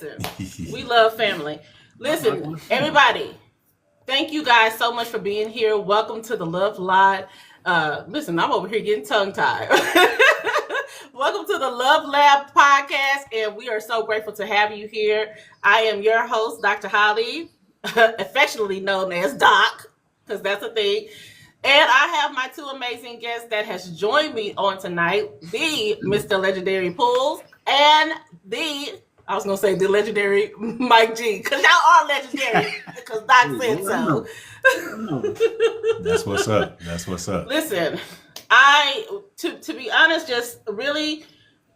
Listen, we love family. Listen, everybody, thank you guys so much for being here. Welcome to the Love Lot. Listen, I'm over here getting tongue-tied. Welcome to the Love Lab podcast, and we are so grateful to have you here. I am your host, Dr. Hollie, affectionately known as Doc, because that's a thing. And I have my two amazing guests that has joined me on tonight, the Mr. Legendary Pools and the legendary Mike G, because y'all are legendary, because Doc said so. That's what's up. That's what's up. Listen, to be honest, just really,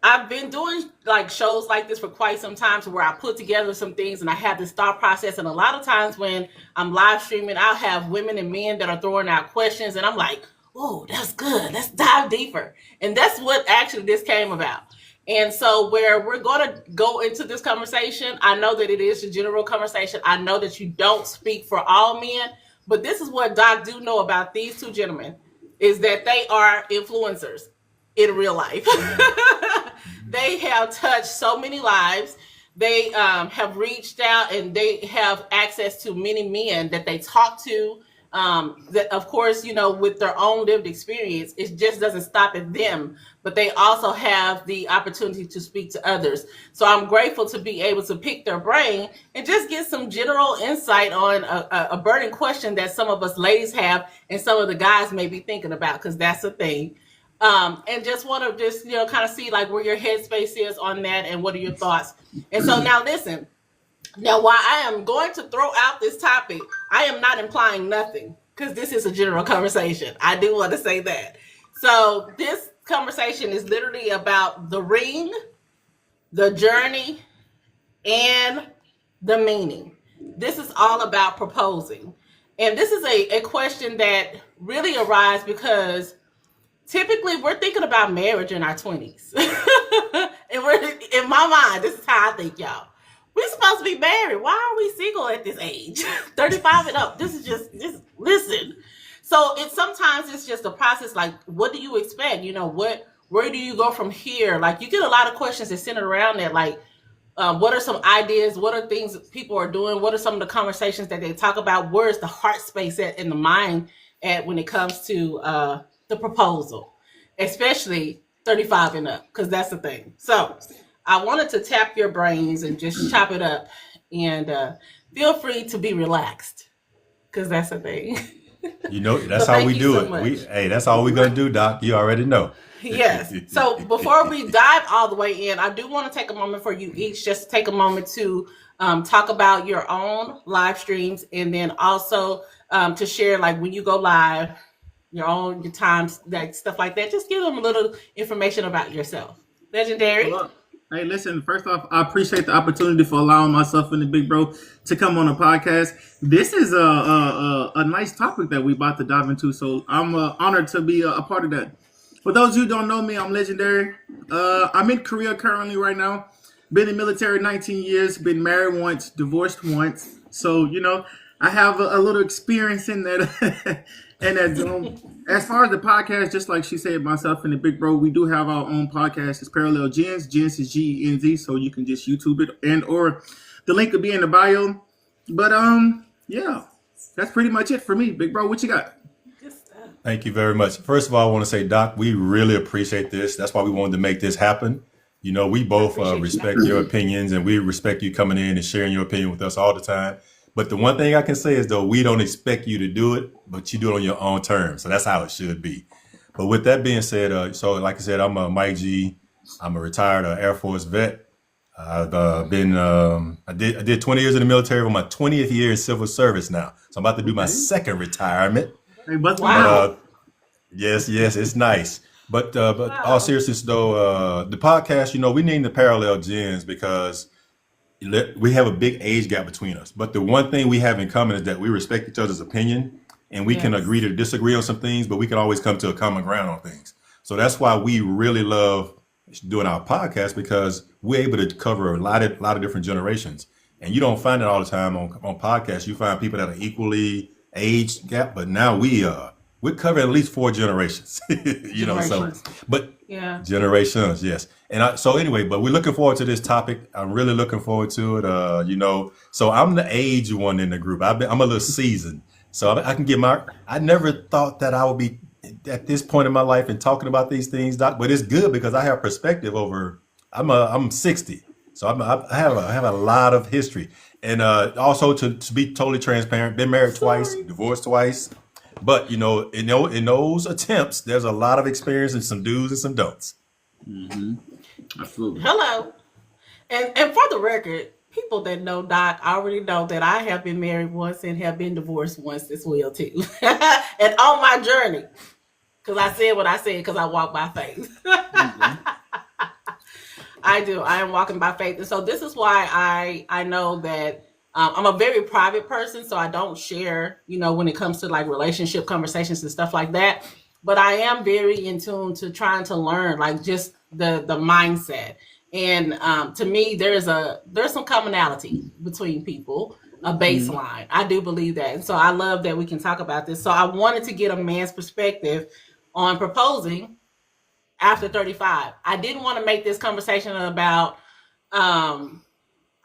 I've been doing like shows like this for quite some time, to where I put together some things and I have this thought process. And a lot of times when I'm live streaming, I'll have women and men that are throwing out questions, and I'm like, oh, that's good. Let's dive deeper. And that's what actually this came about. And so where we're going to go into this conversation, I know that it is a general conversation. I know that you don't speak for all men, but this is what Doc do know about these two gentlemen, is that they are influencers in real life. They have touched so many lives. They have reached out, and they have access to many men that they talk to. That, of course, you know, with their own lived experience, it just doesn't stop at them, but they also have the opportunity to speak to others. So I'm grateful to be able to pick their brain and just get some general insight on a burning question that some of us ladies have and some of the guys may be thinking about, because that's a thing. And just want to just, you know, kind of see like where your headspace is on that and what are your thoughts. And so now listen, now while I am going to throw out this topic, I am not implying nothing, because this is a general conversation. I do want to say that. So this conversation is literally about the ring, the journey, and the meaning. This is all about proposing. And this is a question that really arises because typically we're thinking about marriage in our 20s. And we're, in my mind, this is how I think, y'all. We're supposed to be married. Why are we single at this age? 35 and up. This is just listen. So sometimes it's just a process. Like, what do you expect? You know, where do you go from here? Like, you get a lot of questions that center around that. Like, what are some ideas? What are things that people are doing? What are some of the conversations that they talk about? Where's the heart space at in the mind at when it comes to the proposal, especially 35 and up, because that's the thing. So I wanted to tap your brains and just chop it up, and feel free to be relaxed, because that's the thing. You know, that's how we do it. Hey, that's all we're going to do, Doc. You already know. Yes. So before we dive all the way in, I do want to take a moment for you each, just to take a moment to talk about your own live streams, and then also to share, like, when you go live, your times, like stuff like that. Just give them a little information about yourself. Legendary. Hello. Hey, listen, first off, I appreciate the opportunity for allowing myself and the big bro to come on a podcast. This is a nice topic that we about to dive into, so I'm honored to be a part of that. For those who don't know me, I'm Legendary. I'm in Korea currently right now. Been in the military 19 years, been married once, divorced once. So, you know, I have a little experience in that. And as far as the podcast, just like she said, myself and the big bro, we do have our own podcast. It's Parallel Gens. Gens is Genz, so you can just YouTube it, and or the link will be in the bio. But yeah, that's pretty much it for me, big bro. What you got? Thank you very much. First of all, I want to say, Doc, we really appreciate this. That's why we wanted to make this happen. You know, we both respect your opinions, and we respect you coming in and sharing your opinion with us all the time. But the one thing I can say is, though, we don't expect you to do it, but you do it on your own terms. So that's how it should be. But with that being said, so like I said, I'm Mike G. I'm a retired Air Force vet. I've I did 20 years in the military. For my 20th year in civil service now. So I'm about to do my second retirement. Hey, wow. Yes, it's nice. But all seriousness, though, the podcast, you know, we named the Parallel Gens because we have a big age gap between us. But the one thing we have in common is that we respect each other's opinion, and we can agree to disagree on some things, but we can always come to a common ground on things. So that's why we really love doing our podcast, because we're able to cover a lot of different generations. And you don't find it all the time on podcasts. You find people that are equally age gap, but now we're covering at least 4 generations. You know, so but Yeah. Generations, yes. So anyway, but we're looking forward to this topic. I'm really looking forward to it. So I'm the age one in the group. I'm a little seasoned, so I can get my. I never thought that I would be at this point in my life and talking about these things, Doc. But it's good because I have perspective over. I'm 60, so I have a lot of history, and also to be totally transparent, been married twice, divorced twice. But in those attempts, there's a lot of experience and some do's and some don'ts. Mm-hmm. Absolutely. Hello. And for the record, people that know Doc already know that I have been married once and have been divorced once as well too. And on my journey, because I said what I said because I walk by faith. Mm-hmm. I do. I am walking by faith, and so this is why I know that. I'm a very private person, so I don't share, when it comes to like relationship conversations and stuff like that. But I am very in tune to trying to learn, like just the mindset. And to me, there's some commonality between people, a baseline. I do believe that, and so I love that we can talk about this. So I wanted to get a man's perspective on proposing after 35. I didn't want to make this conversation about.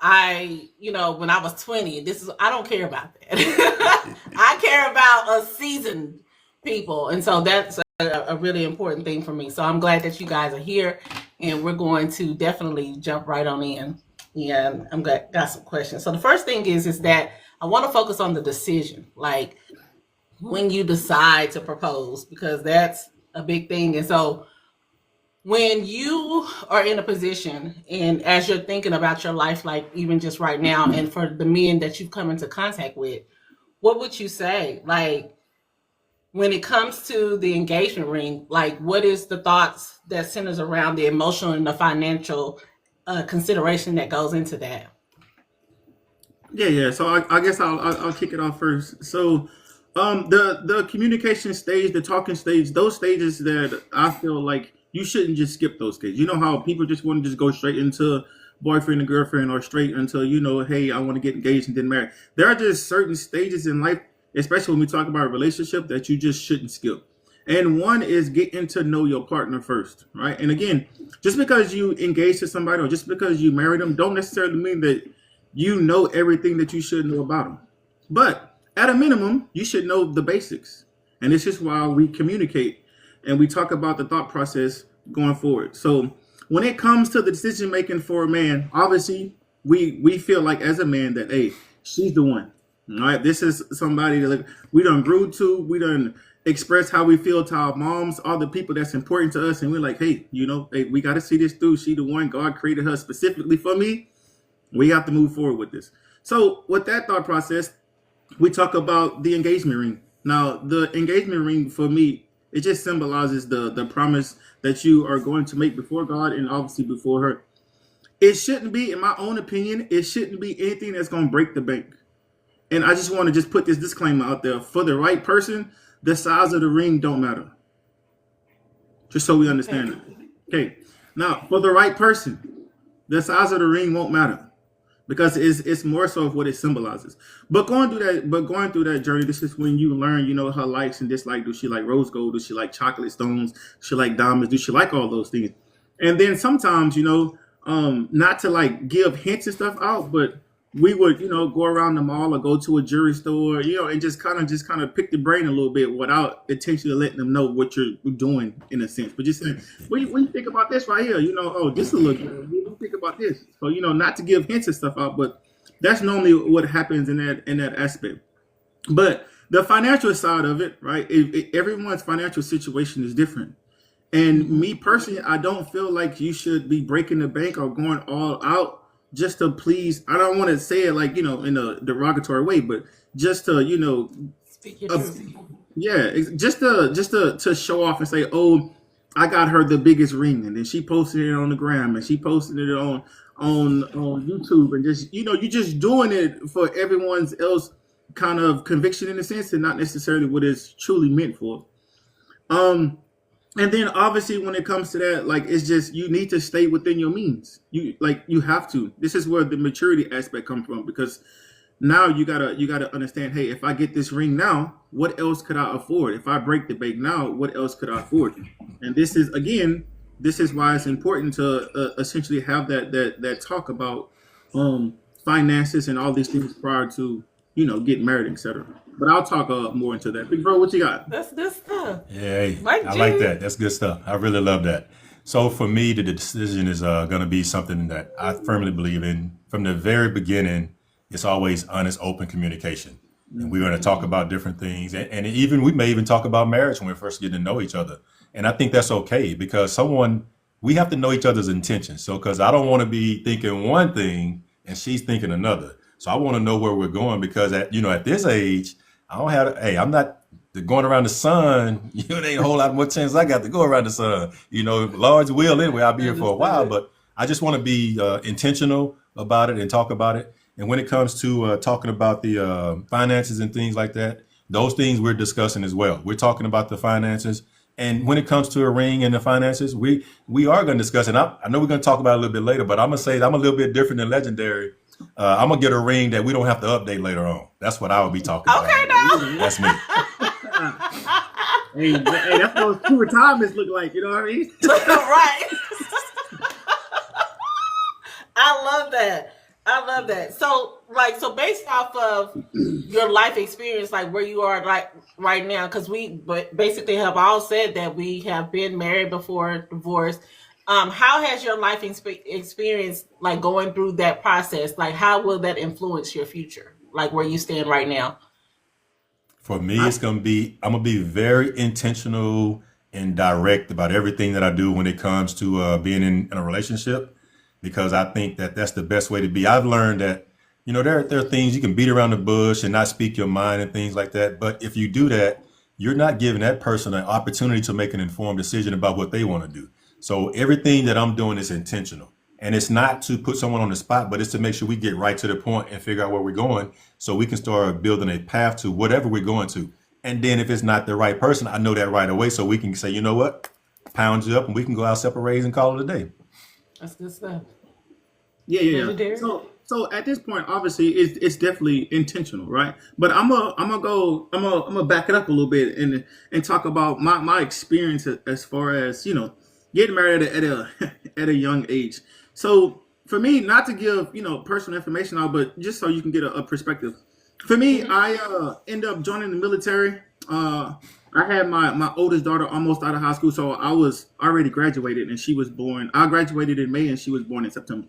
When I was 20, I don't care about that. I care about a seasoned people. And so that's a really important thing for me. So I'm glad that you guys are here, and we're going to definitely jump right on in. And got some questions. So the first thing is that I want to focus on the decision, like when you decide to propose, because that's a big thing. And so when you are in a position and as you're thinking about your life, like even just right now, and for the men that you've come into contact with, what would you say? Like when it comes to the engagement ring, like what is the thoughts that centers around the emotional and the financial consideration that goes into that? Yeah. So I guess I'll kick it off first. So the communication stage, the talking stage, those stages that I feel like you shouldn't just skip those stages. You know how people just want to just go straight into boyfriend and girlfriend, or straight until hey, I want to get engaged and then married. There are just certain stages in life, especially when we talk about a relationship, that you just shouldn't skip. And one is getting to know your partner first, right? And again, just because you engage to somebody or just because you marry them, don't necessarily mean that you know everything that you should know about them. But at a minimum, you should know the basics. And this is why we communicate and we talk about the thought process going forward. So when it comes to the decision making for a man, obviously we feel like as a man that, hey, she's the one. All right, this is somebody that we done grew to, we done express how we feel to our moms, all the people that's important to us, and we're like, hey, hey, we got to see this through. She the one. God created her specifically for me. We have to move forward with this. So with that thought process, we talk about the engagement ring. Now, the engagement ring for me, it just symbolizes the promise that you are going to make before God and obviously before her. It shouldn't be, in my own opinion, it shouldn't be anything that's going to break the bank. And I just want to just put this disclaimer out there. For the right person, the size of the ring don't matter. Just so we understand it. Okay. Now, for the right person, the size of the ring won't matter, because it's more so of what it symbolizes. But going through that journey, this is when you learn, her likes and dislikes. Do she like rose gold? Does she like chocolate stones? Does she like diamonds? Do she like all those things? And then sometimes, not to like give hints and stuff out, but we would, go around the mall or go to a jewelry store, and just kind of pick the brain a little bit without intentionally letting them know what you're doing in a sense. But just saying, when you think about this right here, oh, this will look good. You think about this. So, not to give hints and stuff out, but that's normally what happens in that aspect. But the financial side of it, right? Everyone's financial situation is different. And me personally, I don't feel like you should be breaking the bank or going all out just to please. I don't want to say it like, in a derogatory way, but just to, Speak your truth. Yeah, just to show off and say, oh, I got her the biggest ring, and then she posted it on the gram, and she posted it on YouTube, and just you're just doing it for everyone's else kind of conviction in a sense, and not necessarily what it's truly meant for. And then obviously when it comes to that, like, it's just, you need to stay within your means. You have to. This is where the maturity aspect comes from, because now you gotta understand, hey, if I get this ring now, what else could I afford? If I break the bank now, what else could I afford? And this is, again, this is why it's important to essentially have that talk about finances and all these things prior to getting married, etc. But I'll talk more into that. Big bro, what you got? That's good stuff. Yeah, hey, Mike I G. like that. That's good stuff. I really love that. So for me, the decision is going to be something that I firmly believe in. From the very beginning, it's always honest, open communication. And we're going to talk about different things. And even we may even talk about marriage when we're first getting to know each other. And I think that's okay because we have to know each other's intentions. So because I don't want to be thinking one thing and she's thinking another. So I want to know where we're going because at this age, I'm not going around the sun. It ain't a whole lot more chance I got to go around the sun. Lord's will anyway, I'll be here for a while, but I just want to be intentional about it and talk about it. And when it comes to talking about the finances and things like that, those things we're discussing as well. We're talking about the finances. And when it comes to a ring and the finances, we are going to discuss it. I know we're going to talk about it a little bit later, but I'm going to say I'm a little bit different than Legendary. I'm going to get a ring that we don't have to update later on. That's what I would be talking about. Okay, now. That's me. Hey, that's what those two retirements look like. You know what I mean? Right. I love that. So based off of your life experience, like where you are like right now, because we basically have all said that we have been married before divorce. How has your life experience, like going through that process, like how will that influence your future, like where you stand right now? For me, I'm going to be very intentional and direct about everything that I do when it comes to being in a relationship, because I think that that's the best way to be. I've learned that, there are things you can beat around the bush and not speak your mind and things like that. But if you do that, you're not giving that person an opportunity to make an informed decision about what they want to do. So everything that I'm doing is intentional. And it's not to put someone on the spot, but it's to make sure we get right to the point and figure out where we're going so we can start building a path to whatever we're going to. And then if it's not the right person, I know that right away. So we can say, you know what, pound you up and we can go out separate ways and call it a day. That's good stuff. Yeah. So at this point, obviously, it's definitely intentional, right? But I'm gonna back it up a little bit and talk about my experience as far as getting married at a young age. So for me, not to give personal information out, but just so you can get a perspective. For me, I ended up joining the military. I had my oldest daughter almost out of high school, so I was already graduated, and she was born. I graduated in May, and she was born in September.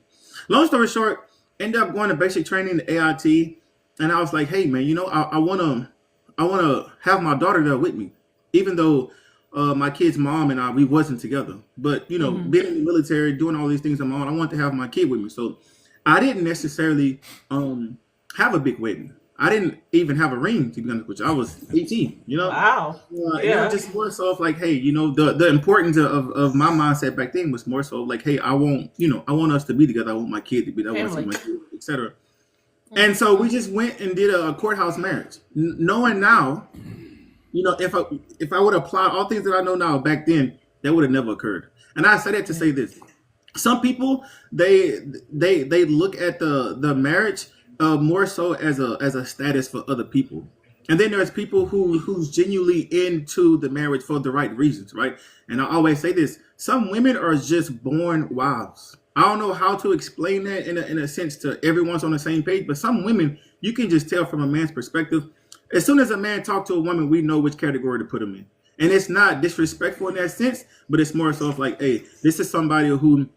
Long story short, ended up going to basic training, the AIT, and I was like, hey man, I wanna have my daughter there with me, even though my kid's mom and we wasn't together. But being in the military, doing all these things I'm on, I wanted to have my kid with me. So I didn't necessarily have a big wedding. I didn't even have a ring, to be honest with you. I was 18, Wow. Just more so of like, hey, the importance of my mindset back then was more so like, hey, I want us to be together. I want my kid to be there. I want to see my kid, etc. And so we just went and did a courthouse marriage, knowing now, if I would apply all things that I know now back then, that would have never occurred. And I say that to say this: some people they look at the marriage more so as a status for other people, and then there's people who's genuinely into the marriage for the right reasons, right? And I always say this: some women are just born wives. I don't know how to explain that in a sense to everyone's on the same page, but some women, you can just tell from a man's perspective. As soon as a man talks to a woman, we know which category to put him in. And it's not disrespectful in that sense, but it's more so of like, hey, this is somebody who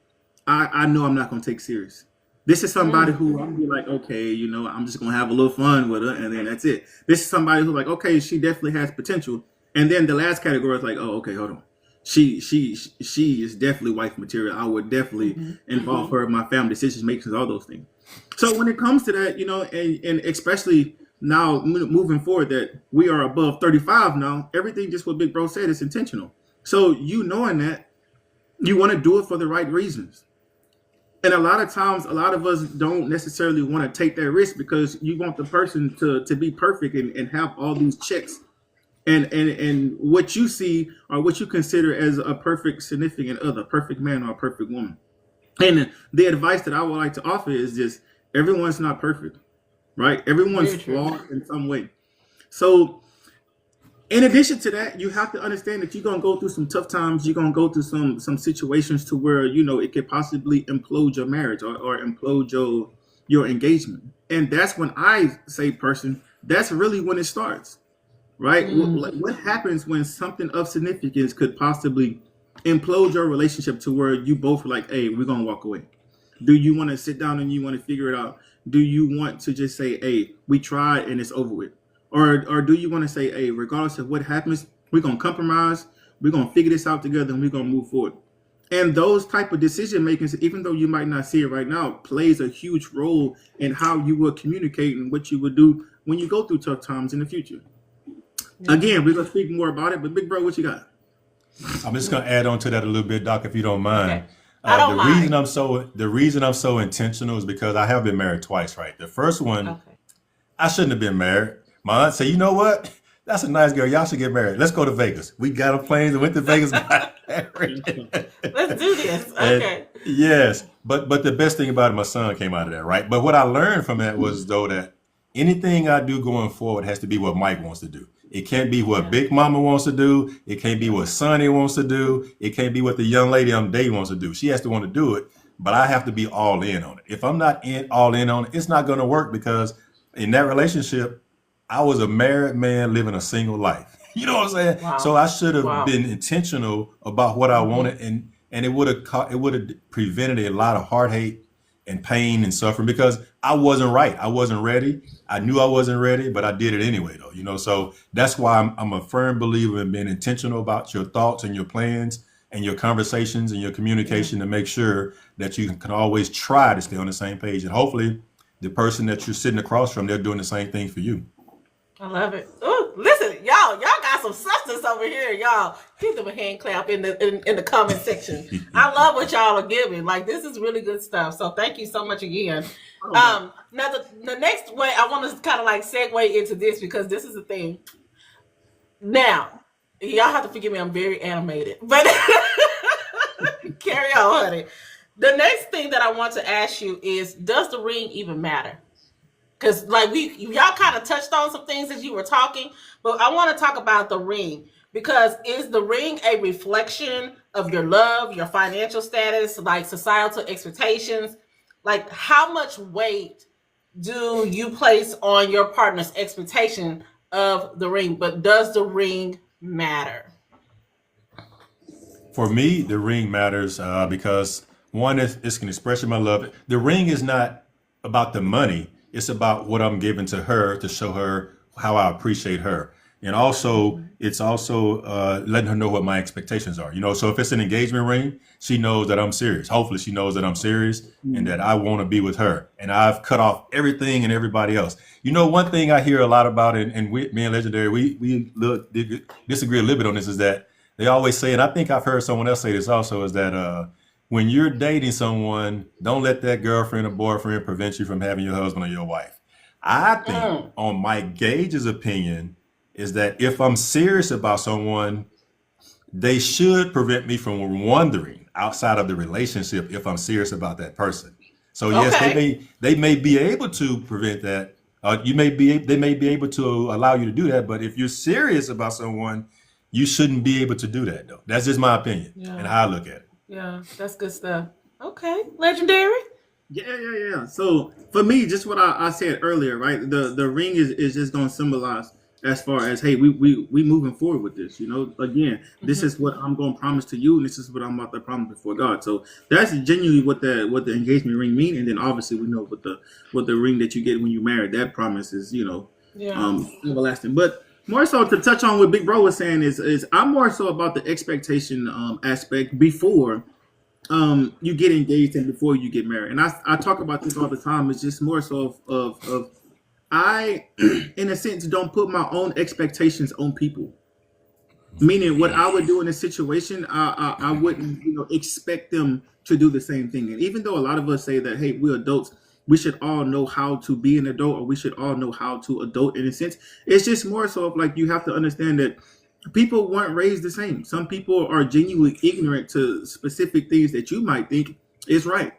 I know I'm not going to take serious. This is somebody who I'm be like, okay, I'm just going to have a little fun with her, and then that's it. This is somebody who like, okay, she definitely has potential. And then the last category is like, oh, okay, hold on. She is definitely wife material. I would definitely involve her in my family decisions, makings, all those things. So when it comes to that, and especially now moving forward that we are above 35 now, everything just what Big Bro said is intentional. So knowing that, you want to do it for the right reasons. And a lot of times, a lot of us don't necessarily want to take that risk because you want the person to be perfect and have all these checks. And what you see or what you consider as a perfect significant other, perfect man or a perfect woman. And the advice that I would like to offer is just everyone's not perfect, right? Everyone's flawed in some way. So In addition to that, you have to understand that you're gonna go through some tough times. You're gonna go through some situations to where it could possibly implode your marriage or implode your engagement. And that's when I say, person, that's really when it starts, right? Mm. Like, what happens when something of significance could possibly implode your relationship to where you both are like, hey, we're gonna walk away. Do you want to sit down and you want to figure it out? Do you want to just say, hey, we tried and it's over with? Or do you want to say, hey, regardless of what happens, we're gonna compromise, we're gonna figure this out together, and we're gonna move forward. And those type of decision makings, even though you might not see it right now, plays a huge role in how you will communicate and what you would do when you go through tough times in the future. Yeah. Again, we're gonna speak more about it, but big bro, what you got? I'm just gonna add on to that a little bit, Doc, if you don't mind. Okay. I don't mind. The reason I'm so intentional is because I have been married twice, right? The first one, Okay. I shouldn't have been married. My aunt said, you know what? That's a nice girl. Y'all should get married. Let's go to Vegas. We got on planes and went to Vegas. Got married. Let's do this. And Okay. yes, but the best thing about it, my son came out of that, right? But what I learned from that was though that anything I do going forward has to be what Mike wants to do. It can't be what Yeah. Big Mama wants to do. It can't be what Sonny wants to do. It can't be what the young lady I'm dating wants to do. She has to want to do it, but I have to be all in on it. If I'm not all in on it, it's not going to work because in that relationship, I was a married man living a single life. You know what I'm saying? Wow. So I should have Wow. been intentional about what I wanted, and it would have prevented a lot of heartache and pain and suffering because I wasn't right. I wasn't ready. I knew I wasn't ready, but I did it anyway, though. So that's why I'm a firm believer in being intentional about your thoughts and your plans and your conversations and your communication to make sure that you can always try to stay on the same page, and hopefully the person that you're sitting across from, they're doing the same thing for you. I love it. Ooh, listen, y'all got some substance over here, y'all. Give them a hand clap in the comment section. I love what y'all are giving. Like, this is really good stuff. So thank you so much again. Now the next way I want to kind of like segue into this because this is the thing. Now, y'all have to forgive me. I'm very animated, but carry on, honey. The next thing that I want to ask you is, does the ring even matter? Because like y'all kind of touched on some things as you were talking, but I want to talk about the ring because is the ring a reflection of your love, your financial status, like societal expectations? Like how much weight do you place on your partner's expectation of the ring? But does the ring matter? For me, the ring matters because one is it's an expression of my love. The ring is not about the money. It's about what I'm giving to her to show her how I appreciate her. And also, it's also letting her know what my expectations are. So if it's an engagement ring, she knows that I'm serious. Hopefully she knows that I'm serious and that I want to be with her. And I've cut off everything and everybody else. One thing I hear a lot about, and me and Legendary, we disagree a little bit on this, is that they always say, and I think I've heard someone else say this also, is that when you're dating someone, don't let that girlfriend or boyfriend prevent you from having your husband or your wife. I think, on Mike Gage's opinion, is that if I'm serious about someone, they should prevent me from wondering outside of the relationship if I'm serious about that person. So yes, Okay. they may be able to prevent that. They may be able to allow you to do that. But if you're serious about someone, you shouldn't be able to do that, though. That's just my opinion and how I look at it. Yeah, that's good stuff. Okay, Legendary. Yeah. So for me, just what I said earlier, right? The ring is just gonna symbolize as far as, hey, we moving forward with this. Again, this is what I'm gonna promise to you, and this is what I'm about to promise before God. So that's genuinely what the engagement ring mean. And then obviously we know what the ring that you get when you marry, that promise is everlasting. But more so to touch on what Big Bro was saying is I'm more so about the expectation aspect before you get engaged and before you get married. And I talk about this all the time. It's just more so of I, in a sense, don't put my own expectations on people. Meaning, what I would do in a situation, I wouldn't expect them to do the same thing. And even though a lot of us say that, hey, we're adults, we should all know how to be an adult, or we should all know how to adult in a sense. It's just more so of like, you have to understand that people weren't raised the same. Some people are genuinely ignorant to specific things that you might think is right.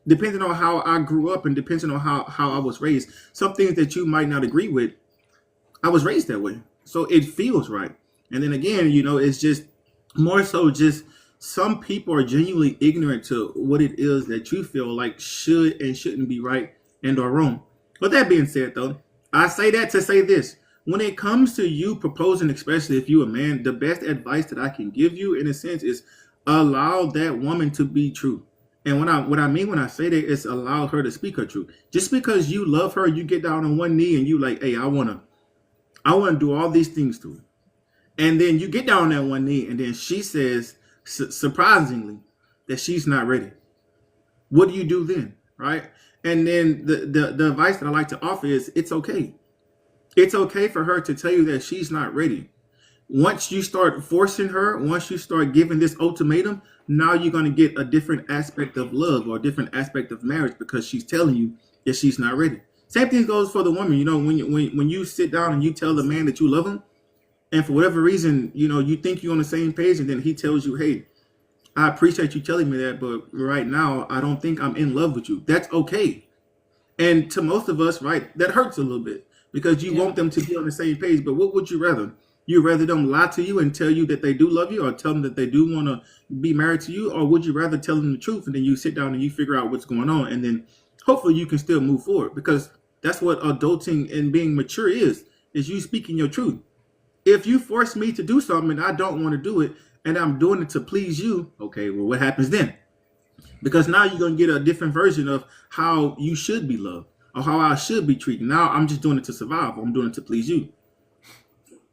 Depending on how I grew up and depending on how I was raised, some things that you might not agree with, I was raised that way. So it feels right. And then again, it's just more so just some people are genuinely ignorant to what it is that you feel like should and shouldn't be right and or wrong. But that being said, though, I say that to say this. When it comes to you proposing, especially if you're a man, the best advice that I can give you, in a sense, is allow that woman to be true. And what I mean when I say that is allow her to speak her truth. Just because you love her, you get down on one knee and you like, hey, I wanna do all these things to her. And then you get down on that one knee, and then she says, surprisingly, that she's not ready. What do you do then, right? And then the advice that I like to offer is it's okay. It's okay for her to tell you that she's not ready. Once you start forcing her, once you start giving this ultimatum, now you're going to get a different aspect of love or a different aspect of marriage because she's telling you that she's not ready. Same thing goes for the woman. When you sit down and you tell the man that you love him, and for whatever reason, you think you're on the same page, and then he tells you, hey, I appreciate you telling me that, but right now, I don't think I'm in love with you. That's okay. And to most of us, right, that hurts a little bit because you want them to be on the same page. But what would you rather? You rather them lie to you and tell you that they do love you, or tell them that they do want to be married to you? Or would you rather tell them the truth and then you sit down and you figure out what's going on, and then hopefully you can still move forward? Because that's what adulting and being mature is you speaking your truth. If you force me to do something and I don't want to do it, and I'm doing it to please you, okay, well, what happens then? Because now you're going to get a different version of how you should be loved or how I should be treated. Now I'm just doing it to survive. I'm doing it to please you.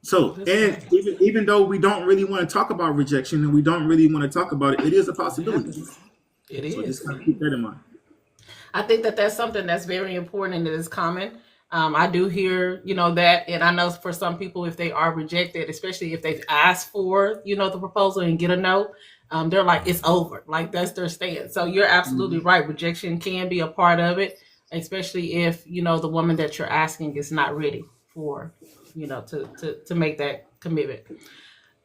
So, and even though we don't really want to talk about rejection and we don't really want to talk about it, it is a possibility. It is. So just kind of keep that in mind. I think that that's something that's very important and it is common. I do hear, that, and I know for some people, if they are rejected, especially if they've asked for, the proposal and get a no, they're like, it's over. Like that's their stance. So you're absolutely right. Rejection can be a part of it, especially if, the woman that you're asking is not ready for, to make that commitment.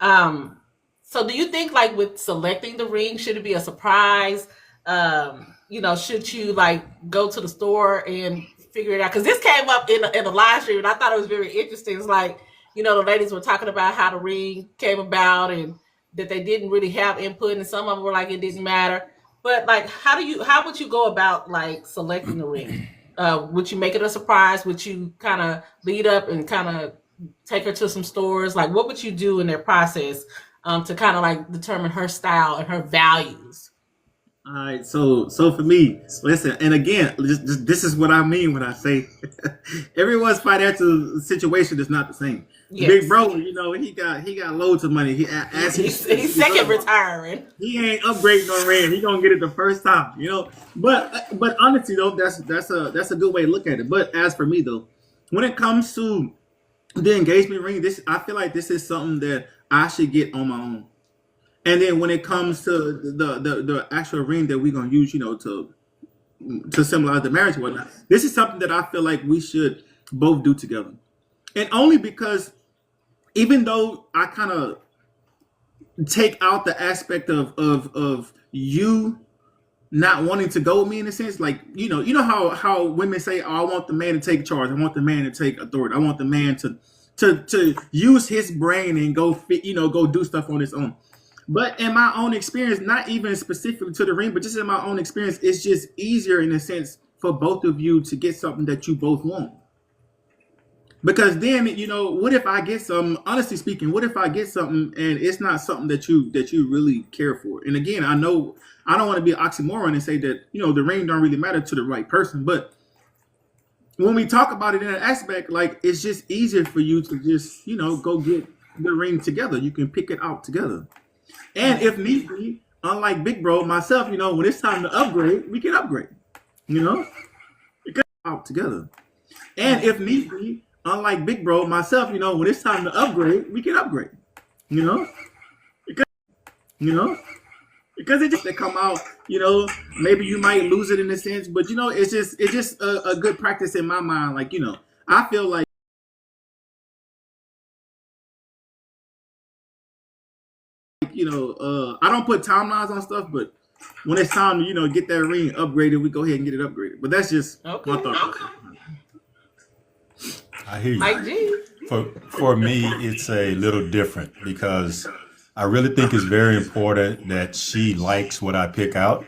So do you think like with selecting the ring, should it be a surprise? Should you like go to the store and figure it out? Because this came up in a live stream and I thought it was very interesting. It's like, the ladies were talking about how the ring came about and that they didn't really have input, and some of them were like it didn't matter. But like, how would you go about like selecting the ring? Would you make it a surprise? Would you kind of lead up and kind of take her to some stores? Like, what would you do in their process to kind of like determine her style and her values? All right, so for me, listen, and again, this is what I mean when I say everyone's financial situation is not the same. Yes. Big bro, he got loads of money. He's second retiring. He ain't upgrading on rent. He gonna get it the first time, But honestly though, that's a good way to look at it. But as for me though, when it comes to the engagement ring, I feel like this is something that I should get on my own. And then when it comes to the actual ring that we're gonna use, to symbolize the marriage and whatnot, this is something that I feel like we should both do together. And only because even though I kind of take out the aspect of you not wanting to go with me in a sense, like how women say, oh, I want the man to take charge, I want the man to take authority, I want the man to use his brain and go do stuff on his own. But in my own experience, not even specifically to the ring, but just in my own experience, it's just easier in a sense for both of you to get something that you both want. Because then, what if I get something, honestly speaking, what if I get something and it's not something that you really care for? And again, I know I don't want to be an oxymoron and say that, the ring don't really matter to the right person. But when we talk about it in an aspect, like it's just easier for you to just, go get the ring together. You can pick it out together. And if need be, unlike Big Bro, myself, when it's time to upgrade, we can upgrade. We can out together. And if need be, unlike Big Bro, myself, when it's time to upgrade, we can upgrade. Because it just they come out, maybe you might lose it in a sense, but it's just a good practice in my mind. Like, I feel like I don't put timelines on stuff, but when it's time to, get that ring upgraded, we go ahead and get it upgraded. But that's just my thought. I hear you. Like, gee. For me, it's a little different because I really think it's very important that she likes what I pick out,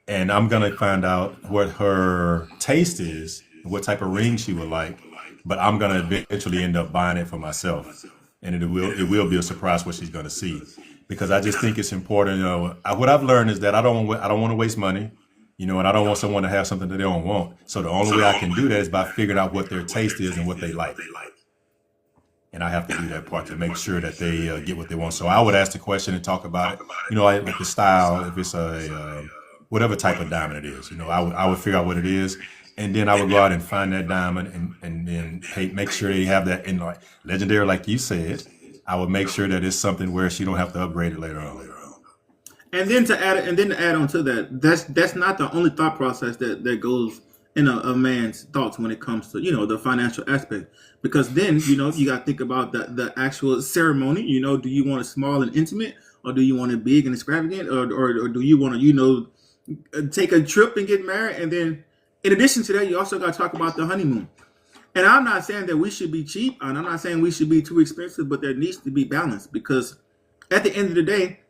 and I'm gonna find out what her taste is, what type of ring she would like. But I'm gonna eventually end up buying it for myself, and it will be a surprise what she's gonna see, because I just think it's important. What I've learned is that I don't want to waste money, and I don't want someone to have something that they don't want. So the only way I can do that is by figuring out what their taste is and what they like. And I have to do that part to make sure that they get what they want. So I would ask the question and talk about it. Like the style, if it's a whatever type of diamond it is. I would figure out what it is, and then I would go out and find that diamond, and then make sure they have that in like legendary, like you said. I would make sure that it's something where she don't have to upgrade it later on. And then to add on to that, that's not the only thought process that goes in a man's thoughts when it comes to the financial aspect, because then you got to think about the actual ceremony. Do you want it small and intimate, or do you want it big and extravagant, or do you want to take a trip and get married? And then in addition to that, you also got to talk about the honeymoon. And I'm not saying that we should be cheap, and I'm not saying we should be too expensive, but there needs to be balance, because at the end of the day,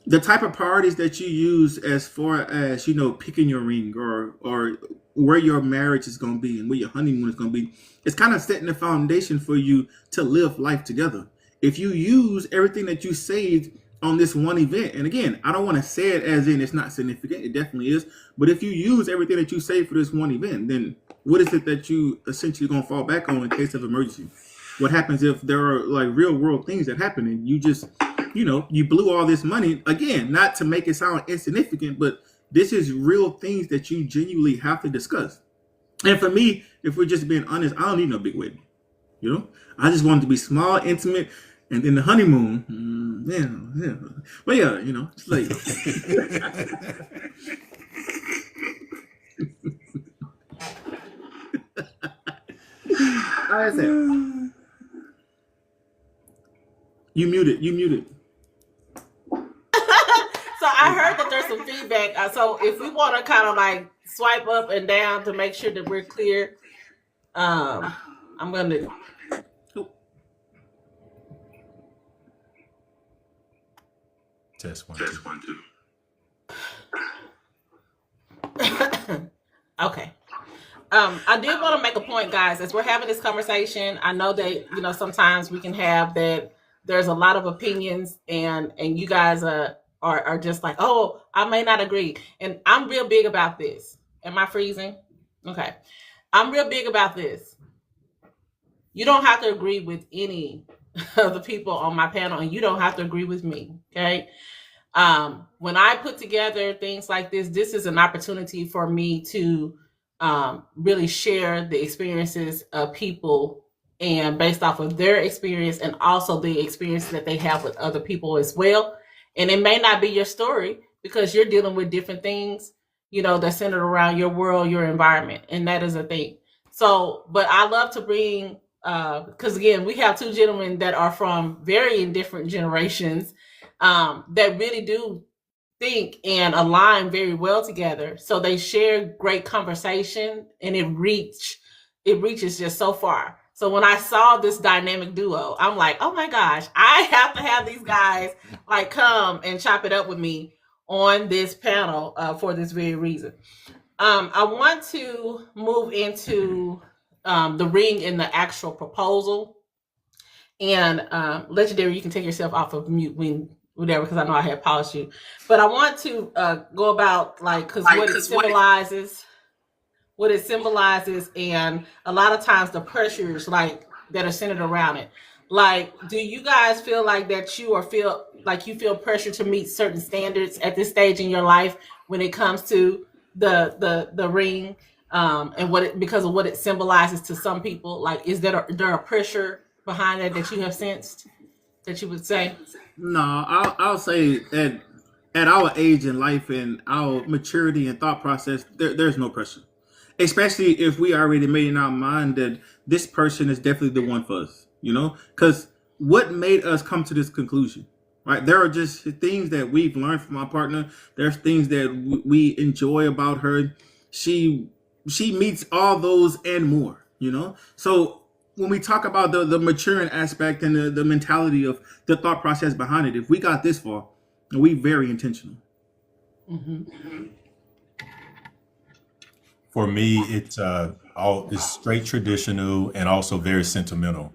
the type of priorities that you use as far as picking your ring or where your marriage is going to be and where your honeymoon is going to be, it's kind of setting the foundation for you to live life together. If you use everything that you saved on this one event, and again, I don't want to say it as in it's not significant, it definitely is, but if you use everything that you saved for this one event, then what is it that you essentially going to fall back on in case of emergency? What happens if there are like real world things that happen and you just you blew all this money? Again, not to make it sound insignificant, but this is real things that you genuinely have to discuss. And for me, if we're just being honest, I don't need no big wedding. I just want it to be small, intimate, and then the honeymoon. But yeah, it's like. How is it? You muted. So I heard that there's some feedback. So if we want to kind of like swipe up and down to make sure that we're clear, I'm going to. Test 1, 2. Okay. I did want to make a point, guys, as we're having this conversation. I know that, sometimes we can have that there's a lot of opinions and you guys are just like, oh, I may not agree. And I'm real big about this. Am I freezing? Okay. I'm real big about this. You don't have to agree with any of the people on my panel, and you don't have to agree with me. Okay. When I put together things like this is an opportunity for me to really share the experiences of people, and based off of their experience and also the experiences that they have with other people as well. And it may not be your story because you're dealing with different things, that's centered around your world, your environment. And that is a thing. So, but I love to bring, because again, we have two gentlemen that are from very different generations that really do think and align very well together. So they share great conversation, and it reaches just so far. So when I saw this dynamic duo, I'm like, oh my gosh, I have to have these guys like come and chop it up with me on this panel for this very reason. I want to move into the ring and the actual proposal. And Legendary, you can take yourself off of mute whatever, because I know I have paused you. But I want to go about because what it symbolizes, and a lot of times the pressures that are centered around it. Do you guys feel like that you feel pressure to meet certain standards at this stage in your life when it comes to the ring, and because of what it symbolizes to some people? Is there a pressure behind that you have sensed that you would say? No, I'll say at our age in life and our maturity and thought process, there's no pressure. Especially if we already made in our mind that this person is definitely the one for us, because what made us come to this conclusion, right? There are just things that we've learned from our partner. There's things that we enjoy about her. She meets all those and more, So when we talk about the maturing aspect and the mentality of the thought process behind it, if we got this far, we very intentional. For me, it's straight traditional and also very sentimental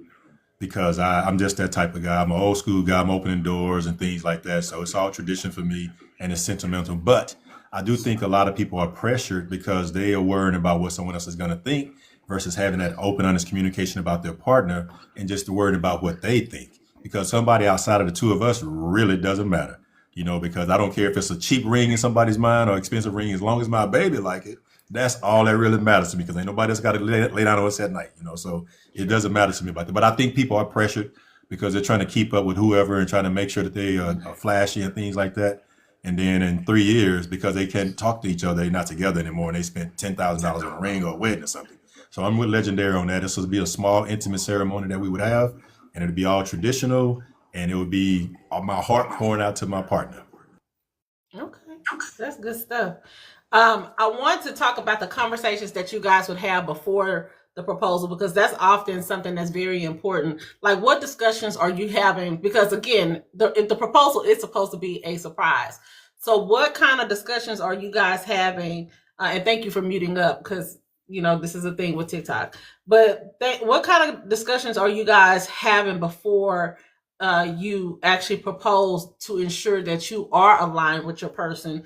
because I'm just that type of guy. I'm an old school guy. I'm opening doors and things like that. So it's all tradition for me and it's sentimental. But I do think a lot of people are pressured because they are worrying about what someone else is going to think versus having that open, honest communication about their partner and just worried about what they think. Because somebody outside of the two of us really doesn't matter, because I don't care if it's a cheap ring in somebody's mind or expensive ring, as long as my baby like it. That's all that really matters to me because ain't nobody else got to lay down on us at night, So it doesn't matter to me about that. But I think people are pressured because they're trying to keep up with whoever and trying to make sure that they are flashy and things like that. And then in 3 years, because they can't talk to each other, they're not together anymore, and they spent $10,000 on a ring or a wedding or something. So I'm with Legendary on that. This would be a small, intimate ceremony that we would have, and it'd be all traditional, and it would be my heart pouring out to my partner. Okay, that's good stuff. I want to talk about the conversations that you guys would have before the proposal because that's often something that's very important. Like, what discussions are you having? Because again, the proposal is supposed to be a surprise. So, what kind of discussions are you guys having? And thank you for muting up because this is a thing with TikTok. But what kind of discussions are you guys having before you actually propose to ensure that you are aligned with your person?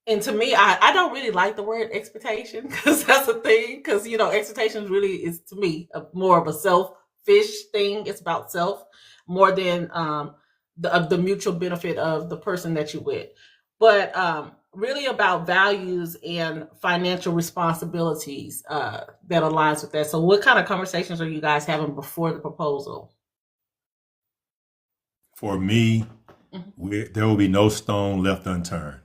And to me, I don't really like the word expectation because that's a thing. Because expectations really is to me more of a selfish thing. It's about self more than the mutual benefit of the person that you're with. But really about values and financial responsibilities that aligns with that. So, what kind of conversations are you guys having before the proposal? For me, there will be no stone left unturned.